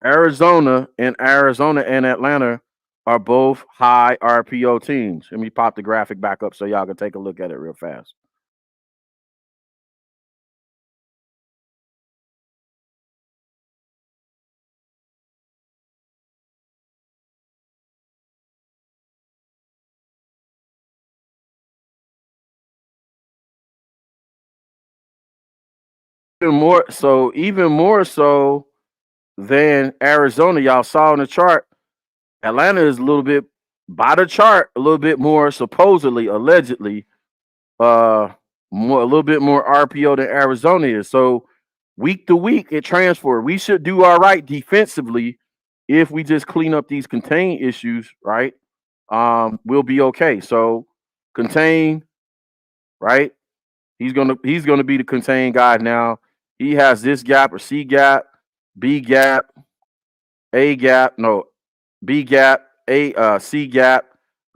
Arizona and Atlanta are both high RPO teams. Let me pop the graphic back up so y'all can take a look at it real fast. Even more so than Arizona, y'all saw in the chart, Atlanta is a little bit by the chart, a little bit more supposedly, allegedly, a little bit more RPO than Arizona is. So week to week, it transfer. We should do all right defensively if we just clean up these contain issues, right? We'll be okay. So contain, right? He's gonna be the contain guy now. He has this gap or C gap, B gap, A gap, no, B gap, C gap,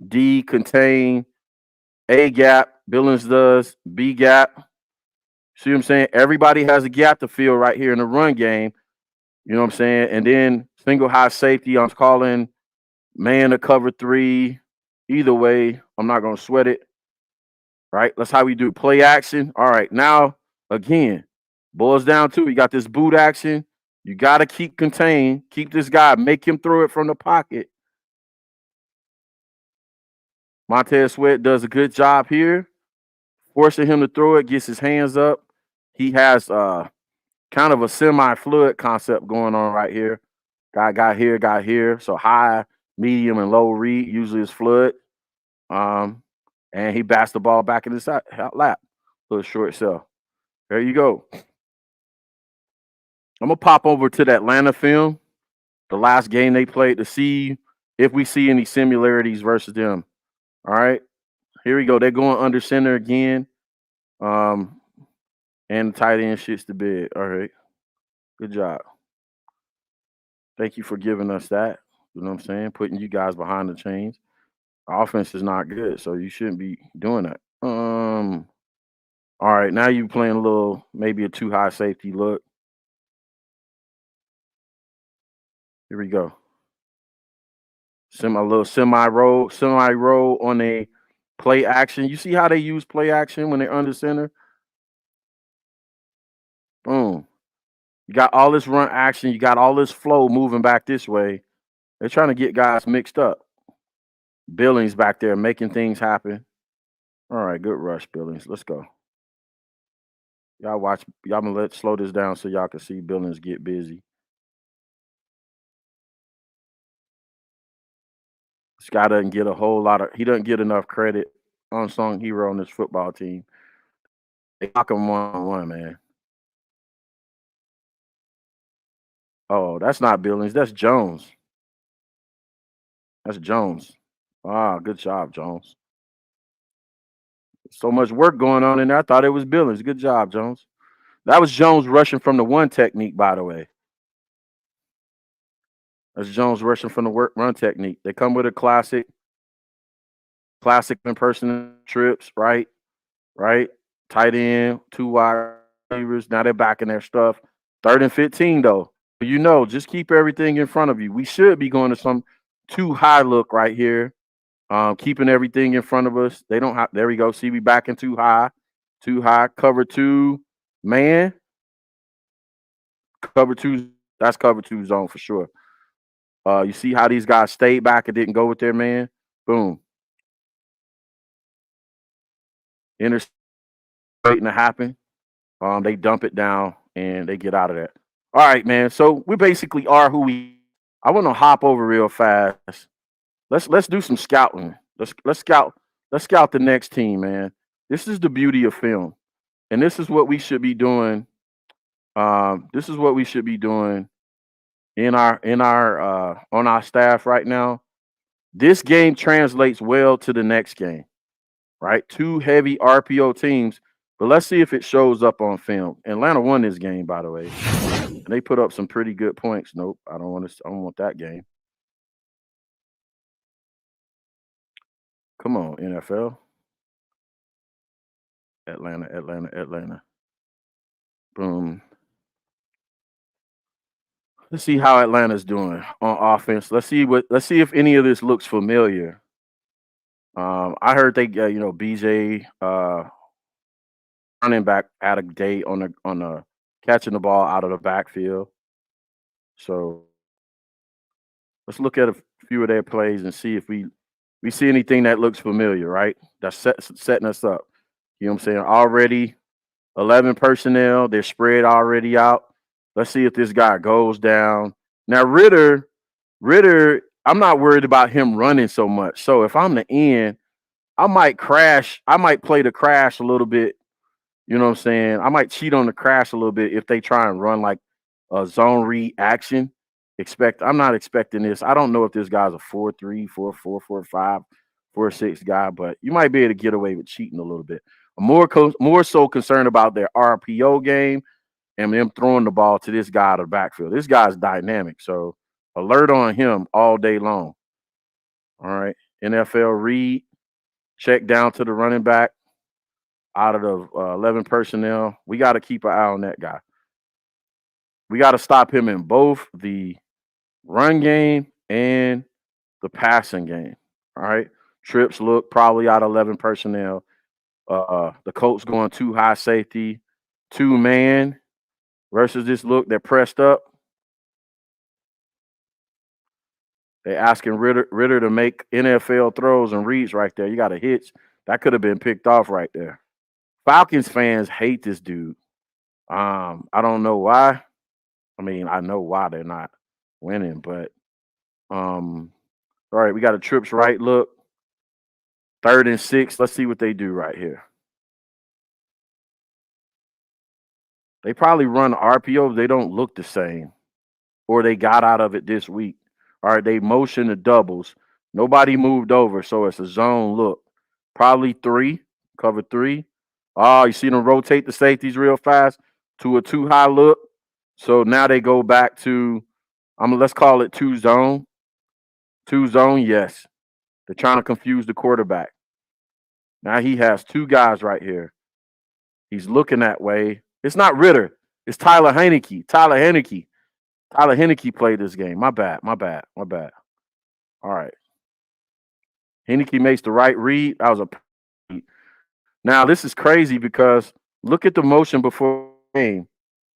D contain, A gap, Billings does, B gap. See what I'm saying? Everybody has a gap to fill right here in the run game. You know what I'm saying? And then single high safety, I'm calling man to cover 3. Either way, I'm not going to sweat it. Right? That's how we do play action. All right. Now, again, boils down to you got this boot action. You got to keep contained. Keep this guy. Make him throw it from the pocket. Montez Sweat does a good job here. Forcing him to throw it, gets his hands up. He has kind of a semi-fluid concept going on right here. Guy got here. So high, medium, and low read usually is fluid. And he bats the ball back in his lap. Little short cell. There you go. I'm going to pop over to the Atlanta film, the last game they played, to see if we see any similarities versus them. All right. Here we go. They're going under center again. And the tight end shits the bed. All right. Good job. Thank you for giving us that. You know what I'm saying? Putting you guys behind the chains. Our offense is not good, so you shouldn't be doing that. All right, now you're playing a little, maybe a too high safety look. Here we go. Semi roll on a play action. You see how they use play action when they're under center? Boom. You got all this run action. You got all this flow moving back this way. They're trying to get guys mixed up. Billings back there making things happen. All right, good rush, Billings. Let's go. Y'all watch. Y'all gonna slow this down so y'all can see Billings get busy. This guy doesn't get a whole lot of. He doesn't get enough credit. Unsung hero on this football team. They knock him 1-on-1, man. Oh, that's not Billings. That's Jones. That's Jones. Ah, good job, Jones. So much work going on in there. I thought it was Billings. Good job, Jones. That was Jones rushing from the one technique, by the way. That's Jones rushing from the run technique. They come with a classic in-person trips, right? Right? Tight end, 2 wide receivers. Now they're back in their stuff. 3rd and 15, though. You know, just keep everything in front of you. We should be going to some too high look right here. Keeping everything in front of us. They don't have. There we go. See, we back in too high. Cover 2, man. Cover 2. That's cover 2 zone for sure. You see how these guys stayed back and didn't go with their man. Boom. Interception waiting to happen. They dump it down and they get out of that. All right, man. So we basically are who we. I want to hop over real fast. Let's do some scouting. Let's scout the next team, man. This is the beauty of film, and this is what we should be doing. This is what we should be doing in our on our staff right now. This game translates well to the next game, right? 2 heavy RPO teams, but let's see if it shows up on film. Atlanta won this game, by the way, and they put up some pretty good points. Nope, I don't want that game. Come on, NFL. Atlanta. Boom. Let's see how Atlanta's doing on offense. Let's see if any of this looks familiar. I heard they BJ running back had a day on the catching the ball out of the backfield. So let's look at a few of their plays and see if we see anything that looks familiar, right? That's setting us up. You know what I'm saying? Already 11 personnel. They're spread already out. Let's see if this guy goes down. Now, Ritter, I'm not worried about him running so much. So if I'm the end, I might crash. I might play the crash a little bit. You know what I'm saying? I might cheat on the crash a little bit if they try and run like a zone read action. I'm not expecting this. I don't know if this guy's a 4-3, 4-4, 4-5, 4-6 guy, but you might be able to get away with cheating a little bit. I'm more so concerned about their RPO game and them throwing the ball to this guy out of the backfield. This guy's dynamic. So Alert on him all day long. All right. NFL read, check down to the running back out of the 11 personnel. We got to keep an eye on that guy. We got to stop him in both the run game and the passing game. All right. Trips look probably out of 11 personnel. The Colts going too high safety, 2-man versus this look. They're pressed up. They're asking Ritter to make NFL throws and reads right there. You got a hitch. That could have been picked off right there. Falcons fans hate this dude. I don't know why. I mean, I know why they're not winning, but all right, we got a trips right look. 3rd and 6. Let's see what they do right here. They probably run RPOs. They don't look the same, or they got out of it this week. All right, they motion the doubles. Nobody moved over, so it's a zone look. Probably 3, cover 3. Oh, you see them rotate the safeties real fast to a 2-high look. So now they go back to, let's call it 2 zone. 2 zone, yes. They're trying to confuse the quarterback. Now he has 2 guys right here. He's looking that way. It's not Ritter. It's Tyler Heineke. Tyler Heineke played this game. My bad. All right. Heineke makes the right read. That was a read. Now, this is crazy because look at the motion before the game,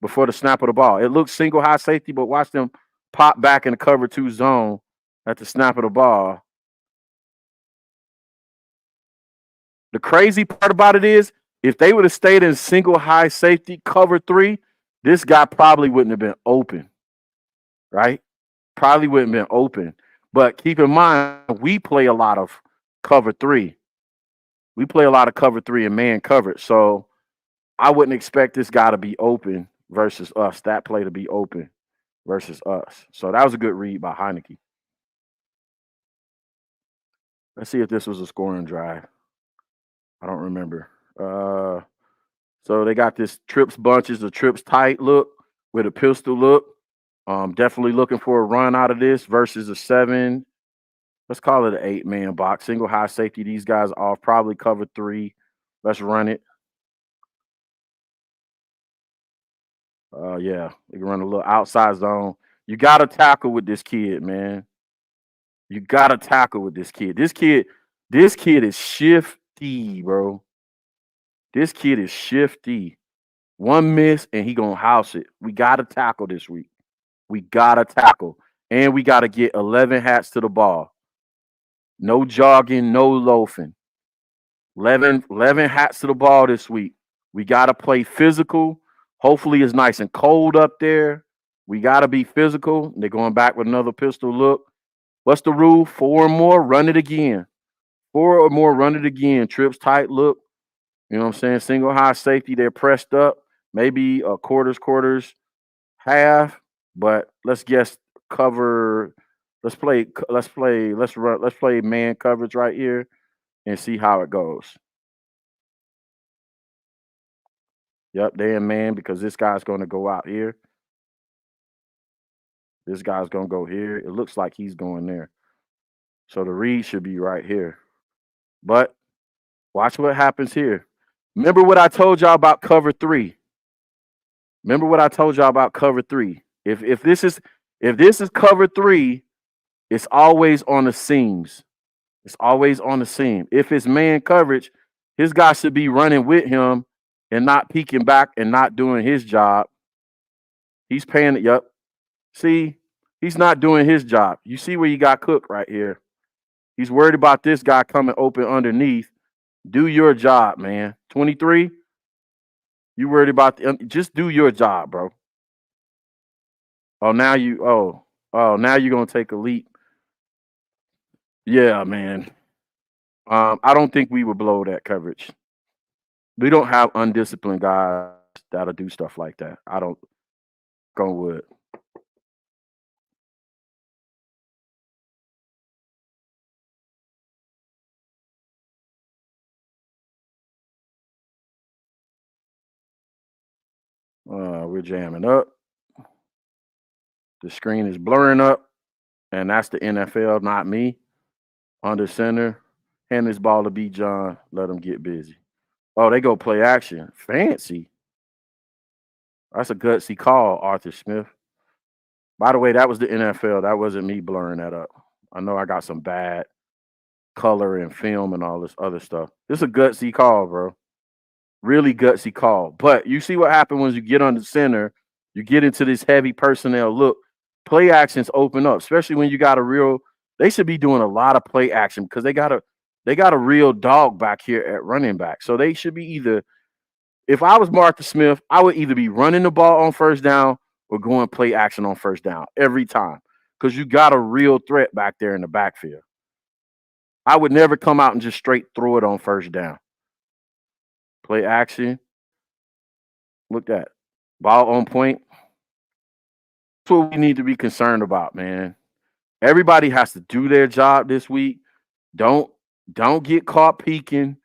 before the snap of the ball. It looks single high safety, but watch them pop back in the cover 2 zone at the snap of the ball. The crazy part about it is if they would have stayed in single high safety cover 3, this guy probably wouldn't have been open, right? Probably wouldn't have been open. But keep in mind, we play a lot of cover 3. We play a lot of cover 3 and man coverage. So I wouldn't expect this guy to be open versus us, that play to be open versus us. So that was a good read by Heineke. Let's see if this was a scoring drive. I don't remember. So they got this trips bunches, a trips tight look with a pistol look. Definitely looking for a run out of this versus a 7. Let's call it an 8-man box. Single high safety. These guys off. Probably cover 3. Let's run it. Yeah, they can run a little outside zone. You got to tackle with this kid, man. You got to tackle with this kid. This kid is shifty, bro. This kid is shifty. 1 miss and he gonna house it. We got to tackle this week. We got to tackle. And we got to get 11 hats to the ball. No jogging, no loafing. 11 hats to the ball this week. We got to play physical. Hopefully it's nice and cold up there. We got to be physical. They're going back with another pistol look. What's the rule? 4 or more, run it again. 4 or more, run it again. Trips tight look. You know what I'm saying? Single high safety. They're pressed up. Maybe a quarters, half. But let's guess cover. Let's play man coverage right here and see how it goes. Yep, they in man because this guy's going to go out here. This guy's going to go here. It looks like he's going there. So the read should be right here. But watch what happens here. Remember what I told y'all about cover 3. If this is cover 3, it's always on the seams. It's always on the seam. If it's man coverage, his guy should be running with him and not peeking back and not doing his job. He's paying it. Yep. See, he's not doing his job. You see where you got cooked right here. He's worried about this guy coming open underneath. Do your job, man. 23, you worried about just do your job, bro. Now you're gonna take a leap. Yeah, man. I don't think we would blow that coverage. We don't have undisciplined guys that'll do stuff like that. I don't go with. We're jamming up. The screen is blurring up. and that's the NFL, not me. Under center, hand this ball to B. John, let him get busy. Oh, they go play action. Fancy. That's a gutsy call, Arthur Smith. By the way, that was the NFL. That wasn't me blurring that up. I know I got some bad color and film and all this other stuff. This is a gutsy call, bro. Really gutsy call. But you see what happened when you get on the center, you get into this heavy personnel look. Play actions open up, especially when you got a real. They should be doing a lot of play action because they got a real dog back here at running back. So they should be either. If I was Martha Smith, I would either be running the ball on first down or going play action on first down every time because you got a real threat back there in the backfield. I would never come out and just straight throw it on first down. Play action. Look at that. Ball on point. That's what we need to be concerned about, man. Everybody has to do their job this week. Don't get caught peeking.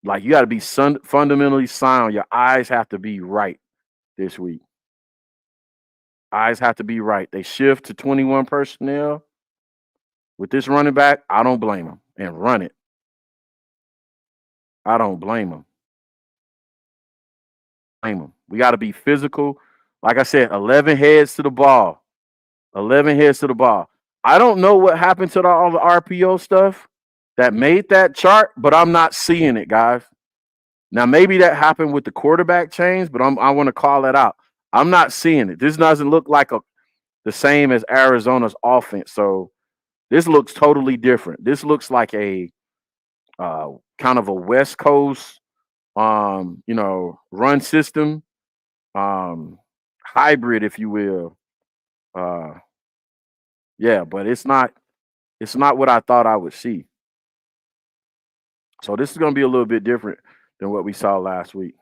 Like you got to be fundamentally sound. Your eyes have to be right this week. Eyes have to be right. They shift to 21 personnel. With this running back, I don't blame him. And run it. I don't blame him. We got to be physical. Like I said, 11 heads to the ball. 11 heads to the ball. I don't know what happened to all the RPO stuff that made that chart, but I'm not seeing it, guys. Now, maybe that happened with the quarterback change, but I want to call that out. I'm not seeing it. This doesn't look like the same as Arizona's offense. So this looks totally different. This looks like a kind of a West Coast, run system, hybrid, if you will. Yeah, but it's not what I thought I would see. So this is going to be a little bit different than what we saw last week.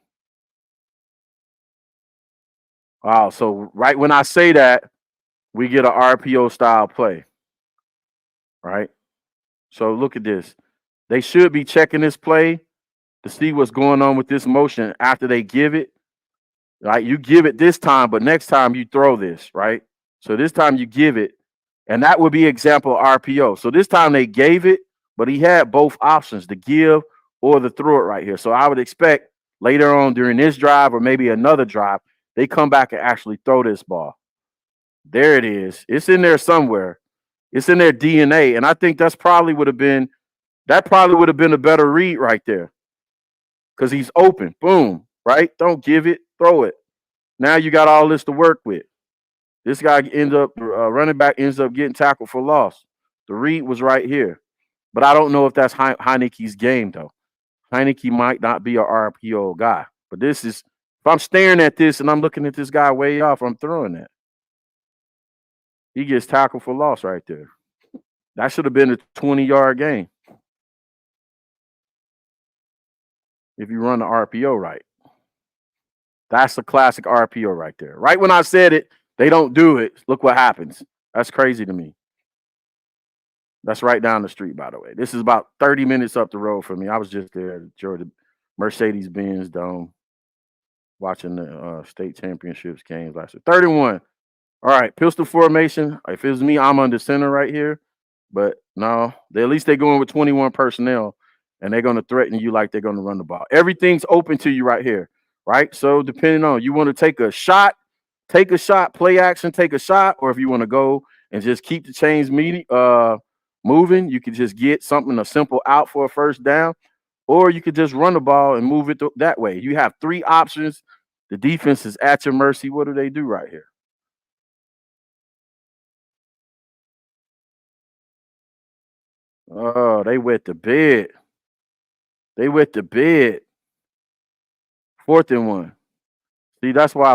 Wow, so right when I say that, we get an RPO style play. Right? So look at this. They should be checking this play to see what's going on with this motion after they give it. Right? You give it this time, but next time you throw this, right? So this time you give it, and that would be example RPO. So this time they gave it, but he had both options, the give or the throw it right here. So I would expect later on during this drive or maybe another drive, they come back and actually throw this ball. There it is. It's in there somewhere. It's in their DNA. And I think that probably would have been a better read right there. Because he's open. Boom. Right? Don't give it. Throw it. Now you got all this to work with. This guy running back ends up getting tackled for loss. The read was right here. But I don't know if that's Heineke's game, though. Heineke might not be a RPO guy. But this is, if I'm staring at this and I'm looking at this guy way off, I'm throwing that. He gets tackled for loss right there. That should have been a 20-yard game if you run the RPO right. That's a classic RPO right there. Right when I said it, they don't do it. Look what happens. That's crazy to me. That's right down the street, by the way. This is about 30 minutes up the road from me. I was just there at Georgia Mercedes-Benz Dome watching the state championships games last year. 31. All right, pistol formation. If it was me, I'm under center right here. But no, at least they're going with 21 personnel, and they're going to threaten you like they're going to run the ball. Everything's open to you right here, right? So depending on, you want to take a shot, play action, take a shot, or if you want to go and just keep the chains moving, you could just get a simple out for a first down, or you could just run the ball and move it that way. You have three options. The defense is at your mercy. What do they do right here? Oh, they wet the bed. 4th and 1. See, that's why I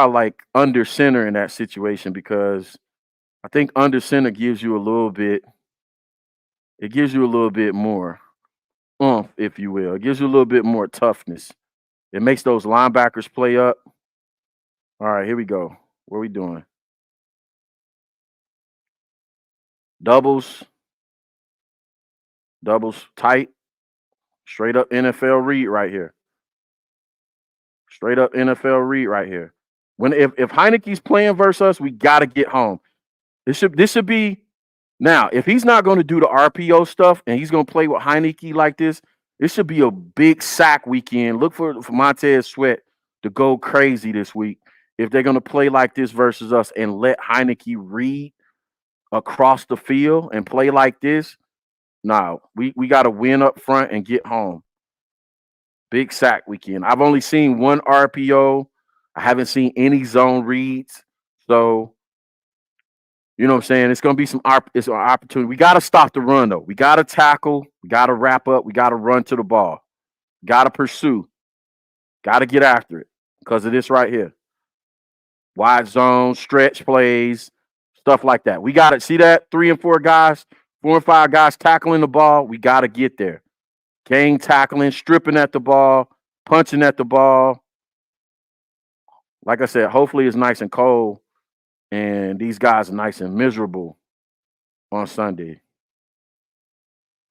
like under center in that situation, because I think under center gives you a little bit more oomph, if you will. It gives you a little bit more toughness. It makes those linebackers play up. All right, here we go. What are we doing? Doubles tight. Straight up NFL read right here. When if Heineke's playing versus us, we got to get home. This should be now. If he's not going to do the RPO stuff and he's going to play with Heineke like this, it should be a big sack weekend. Look for Montez Sweat to go crazy this week if they're going to play like this versus us and let Heineke read across the field and play like this. No, we got to win up front and get home. Big sack weekend. I've only seen one RPO. I haven't seen any zone reads. So, you know what I'm saying? It's going to be it's an opportunity. We got to stop the run, though. We got to tackle. We got to wrap up. We got to run to the ball. Got to pursue. Got to get after it because of this right here. Wide zone, stretch plays, stuff like that. We got to see that 3 and 4 guys, 4 and 5 guys tackling the ball. We got to get there. Gang tackling, stripping at the ball, punching at the ball. Like I said, hopefully it's nice and cold and these guys are nice and miserable on Sunday.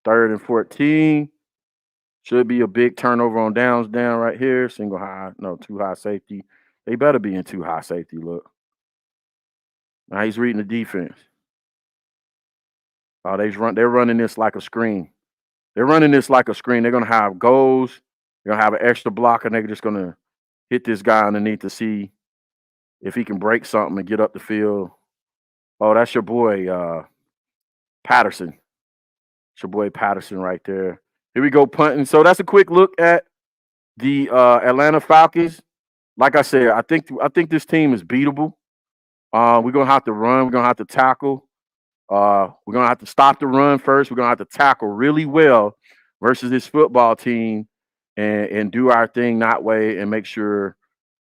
3rd and 14. Should be a big turnover on downs down right here. Single high, no, 2 high safety. They better be in 2 high safety, look. Now he's reading the defense. Oh, they're running this like a screen. They're running this like a screen. They're going to have goals. They're going to have an extra blocker. They're just going to hit this guy underneath to see if he can break something and get up the field. Oh, that's your boy, Patterson. It's your boy Patterson right there. Here we go, punting. So that's a quick look at the Atlanta Falcons. Like I said, I think this team is beatable. We're going to have to run. We're going to have to tackle. We're going to have to stop the run first. We're going to have to tackle really well versus this football team and do our thing that way and make sure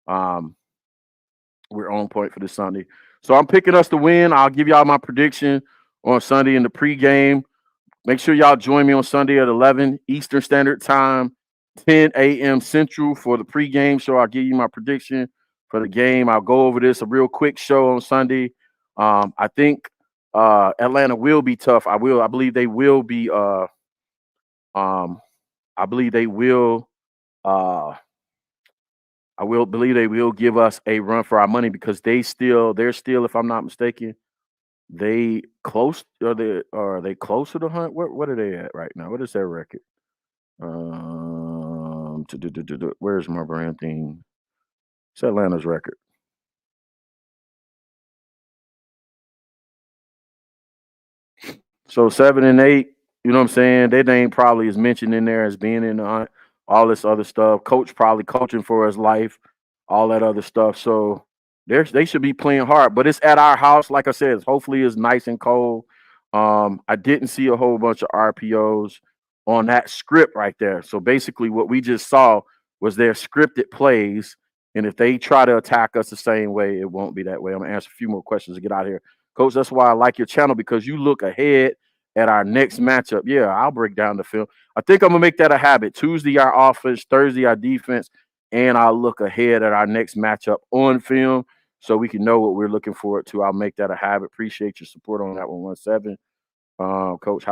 we're on point for this Sunday. So I'm picking us to win. I'll give y'all my prediction on Sunday in the pregame. Make sure y'all join me on Sunday at 11 Eastern Standard Time, 10 a.m. Central for the pregame show. I'll give you my prediction for the game. I'll go over this, a real quick show on Sunday. I think Atlanta will be tough. I believe they will be. I believe they will. I will believe they will give us a run for our money because they're still, if I'm not mistaken, they close. Are they close to the hunt? What are they at right now? What is their record? Where's my brand thing? It's Atlanta's record. So 7-8, you know what I'm saying? Their name probably is mentioned in there as being in the hunt, all this other stuff. Coach probably coaching for his life, all that other stuff. So they should be playing hard, but it's at our house. Like I said, hopefully it's nice and cold. I didn't see a whole bunch of RPOs on that script right there. So basically what we just saw was their scripted plays. And if they try to attack us the same way, it won't be that way. I'm going to answer a few more questions to get out of here. Coach, that's why I like your channel, because you look ahead at our next matchup. Yeah, I'll break down the film. I think I'm going to make that a habit. Tuesday, our offense, Thursday, our defense, and I'll look ahead at our next matchup on film so we can know what we're looking forward to. I'll make that a habit. Appreciate your support on that 117. Coach,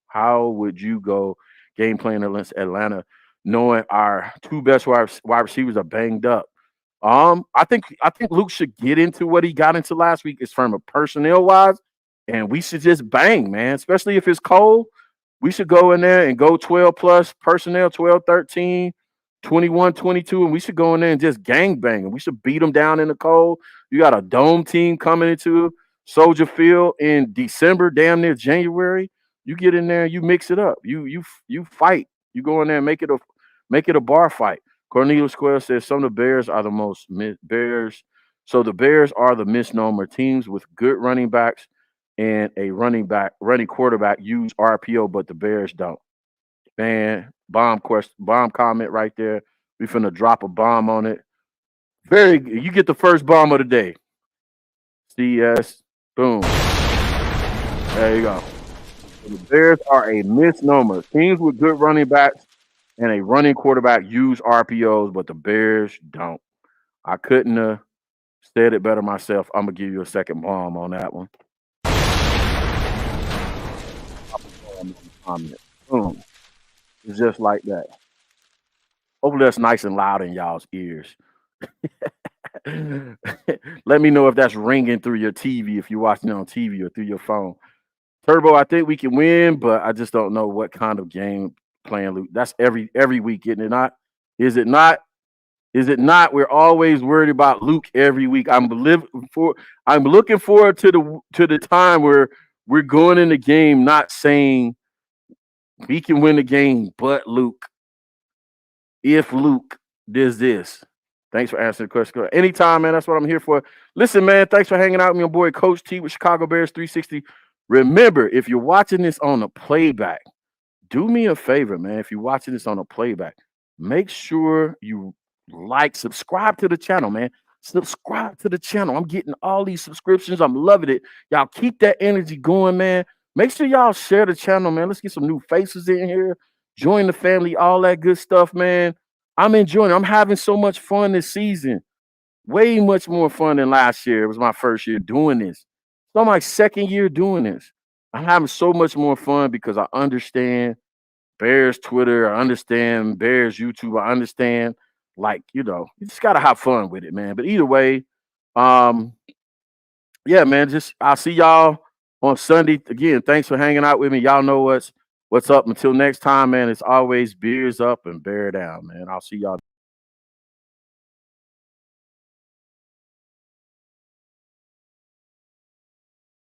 how would you go game playing against Atlanta knowing our 2 best wide receivers are banged up? I think Luke should get into what he got into last week is from a personnel wise, and we should just bang, man, especially if it's cold. We should go in there and go 12 plus personnel, 12, 13, 21, 22, and we should go in there and just gang bang. And we should beat them down in the cold. You got a dome team coming into Soldier Field in December, damn near January. You get in there, you mix it up. You fight. You go in there and make it a bar fight. Cornelius Square says some of the Bears are the Bears. So the Bears are the misnomer teams with good running backs and a running quarterback use RPO, but the Bears don't. Man, bomb comment right there. We finna drop a bomb on it. Very good. You get the first bomb of the day. CS. Boom. There you go. The Bears are a misnomer. Teams with good running backs and a running quarterback use RPOs, but the Bears don't. I couldn't have said it better myself. I'm going to give you a second bomb on that one. Boom. It's just like that. Hopefully that's nice and loud in y'all's ears. Let me know if that's ringing through your TV, if you're watching it on TV or through your phone. Turbo, I think we can win, but I just don't know what kind of game playing Luke. That's every week, isn't it not? Is it not? Is it not? We're always worried about Luke every week. I'm looking forward to the time where we're going in the game not saying we can win the game, but Luke, if Luke does this. Thanks for answering the question. Anytime, man. That's what I'm here for. Listen, man, thanks for hanging out with me, my boy Coach T with Chicago Bears 360. Remember, if you're watching this on a playback, do me a favor, man. If you're watching this on a playback, make sure you subscribe to the channel, man. Subscribe to the channel. I'm getting all these subscriptions. I'm loving it. Y'all keep that energy going, man. Make sure y'all share the channel, man. Let's get some new faces in here. Join the family, all that good stuff, man. I'm enjoying it. I'm having so much fun this season. Way much more fun than last year. It was my first year doing this. It's my second year doing this. I'm having so much more fun because I understand Bears Twitter. I understand Bears YouTube. I understand, you just gotta have fun with it, man. But either way, yeah, man. I'll see y'all on Sunday. Again, thanks for hanging out with me. Y'all know what's up. Until next time, man. It's always beers up and bear down, man. I'll see y'all.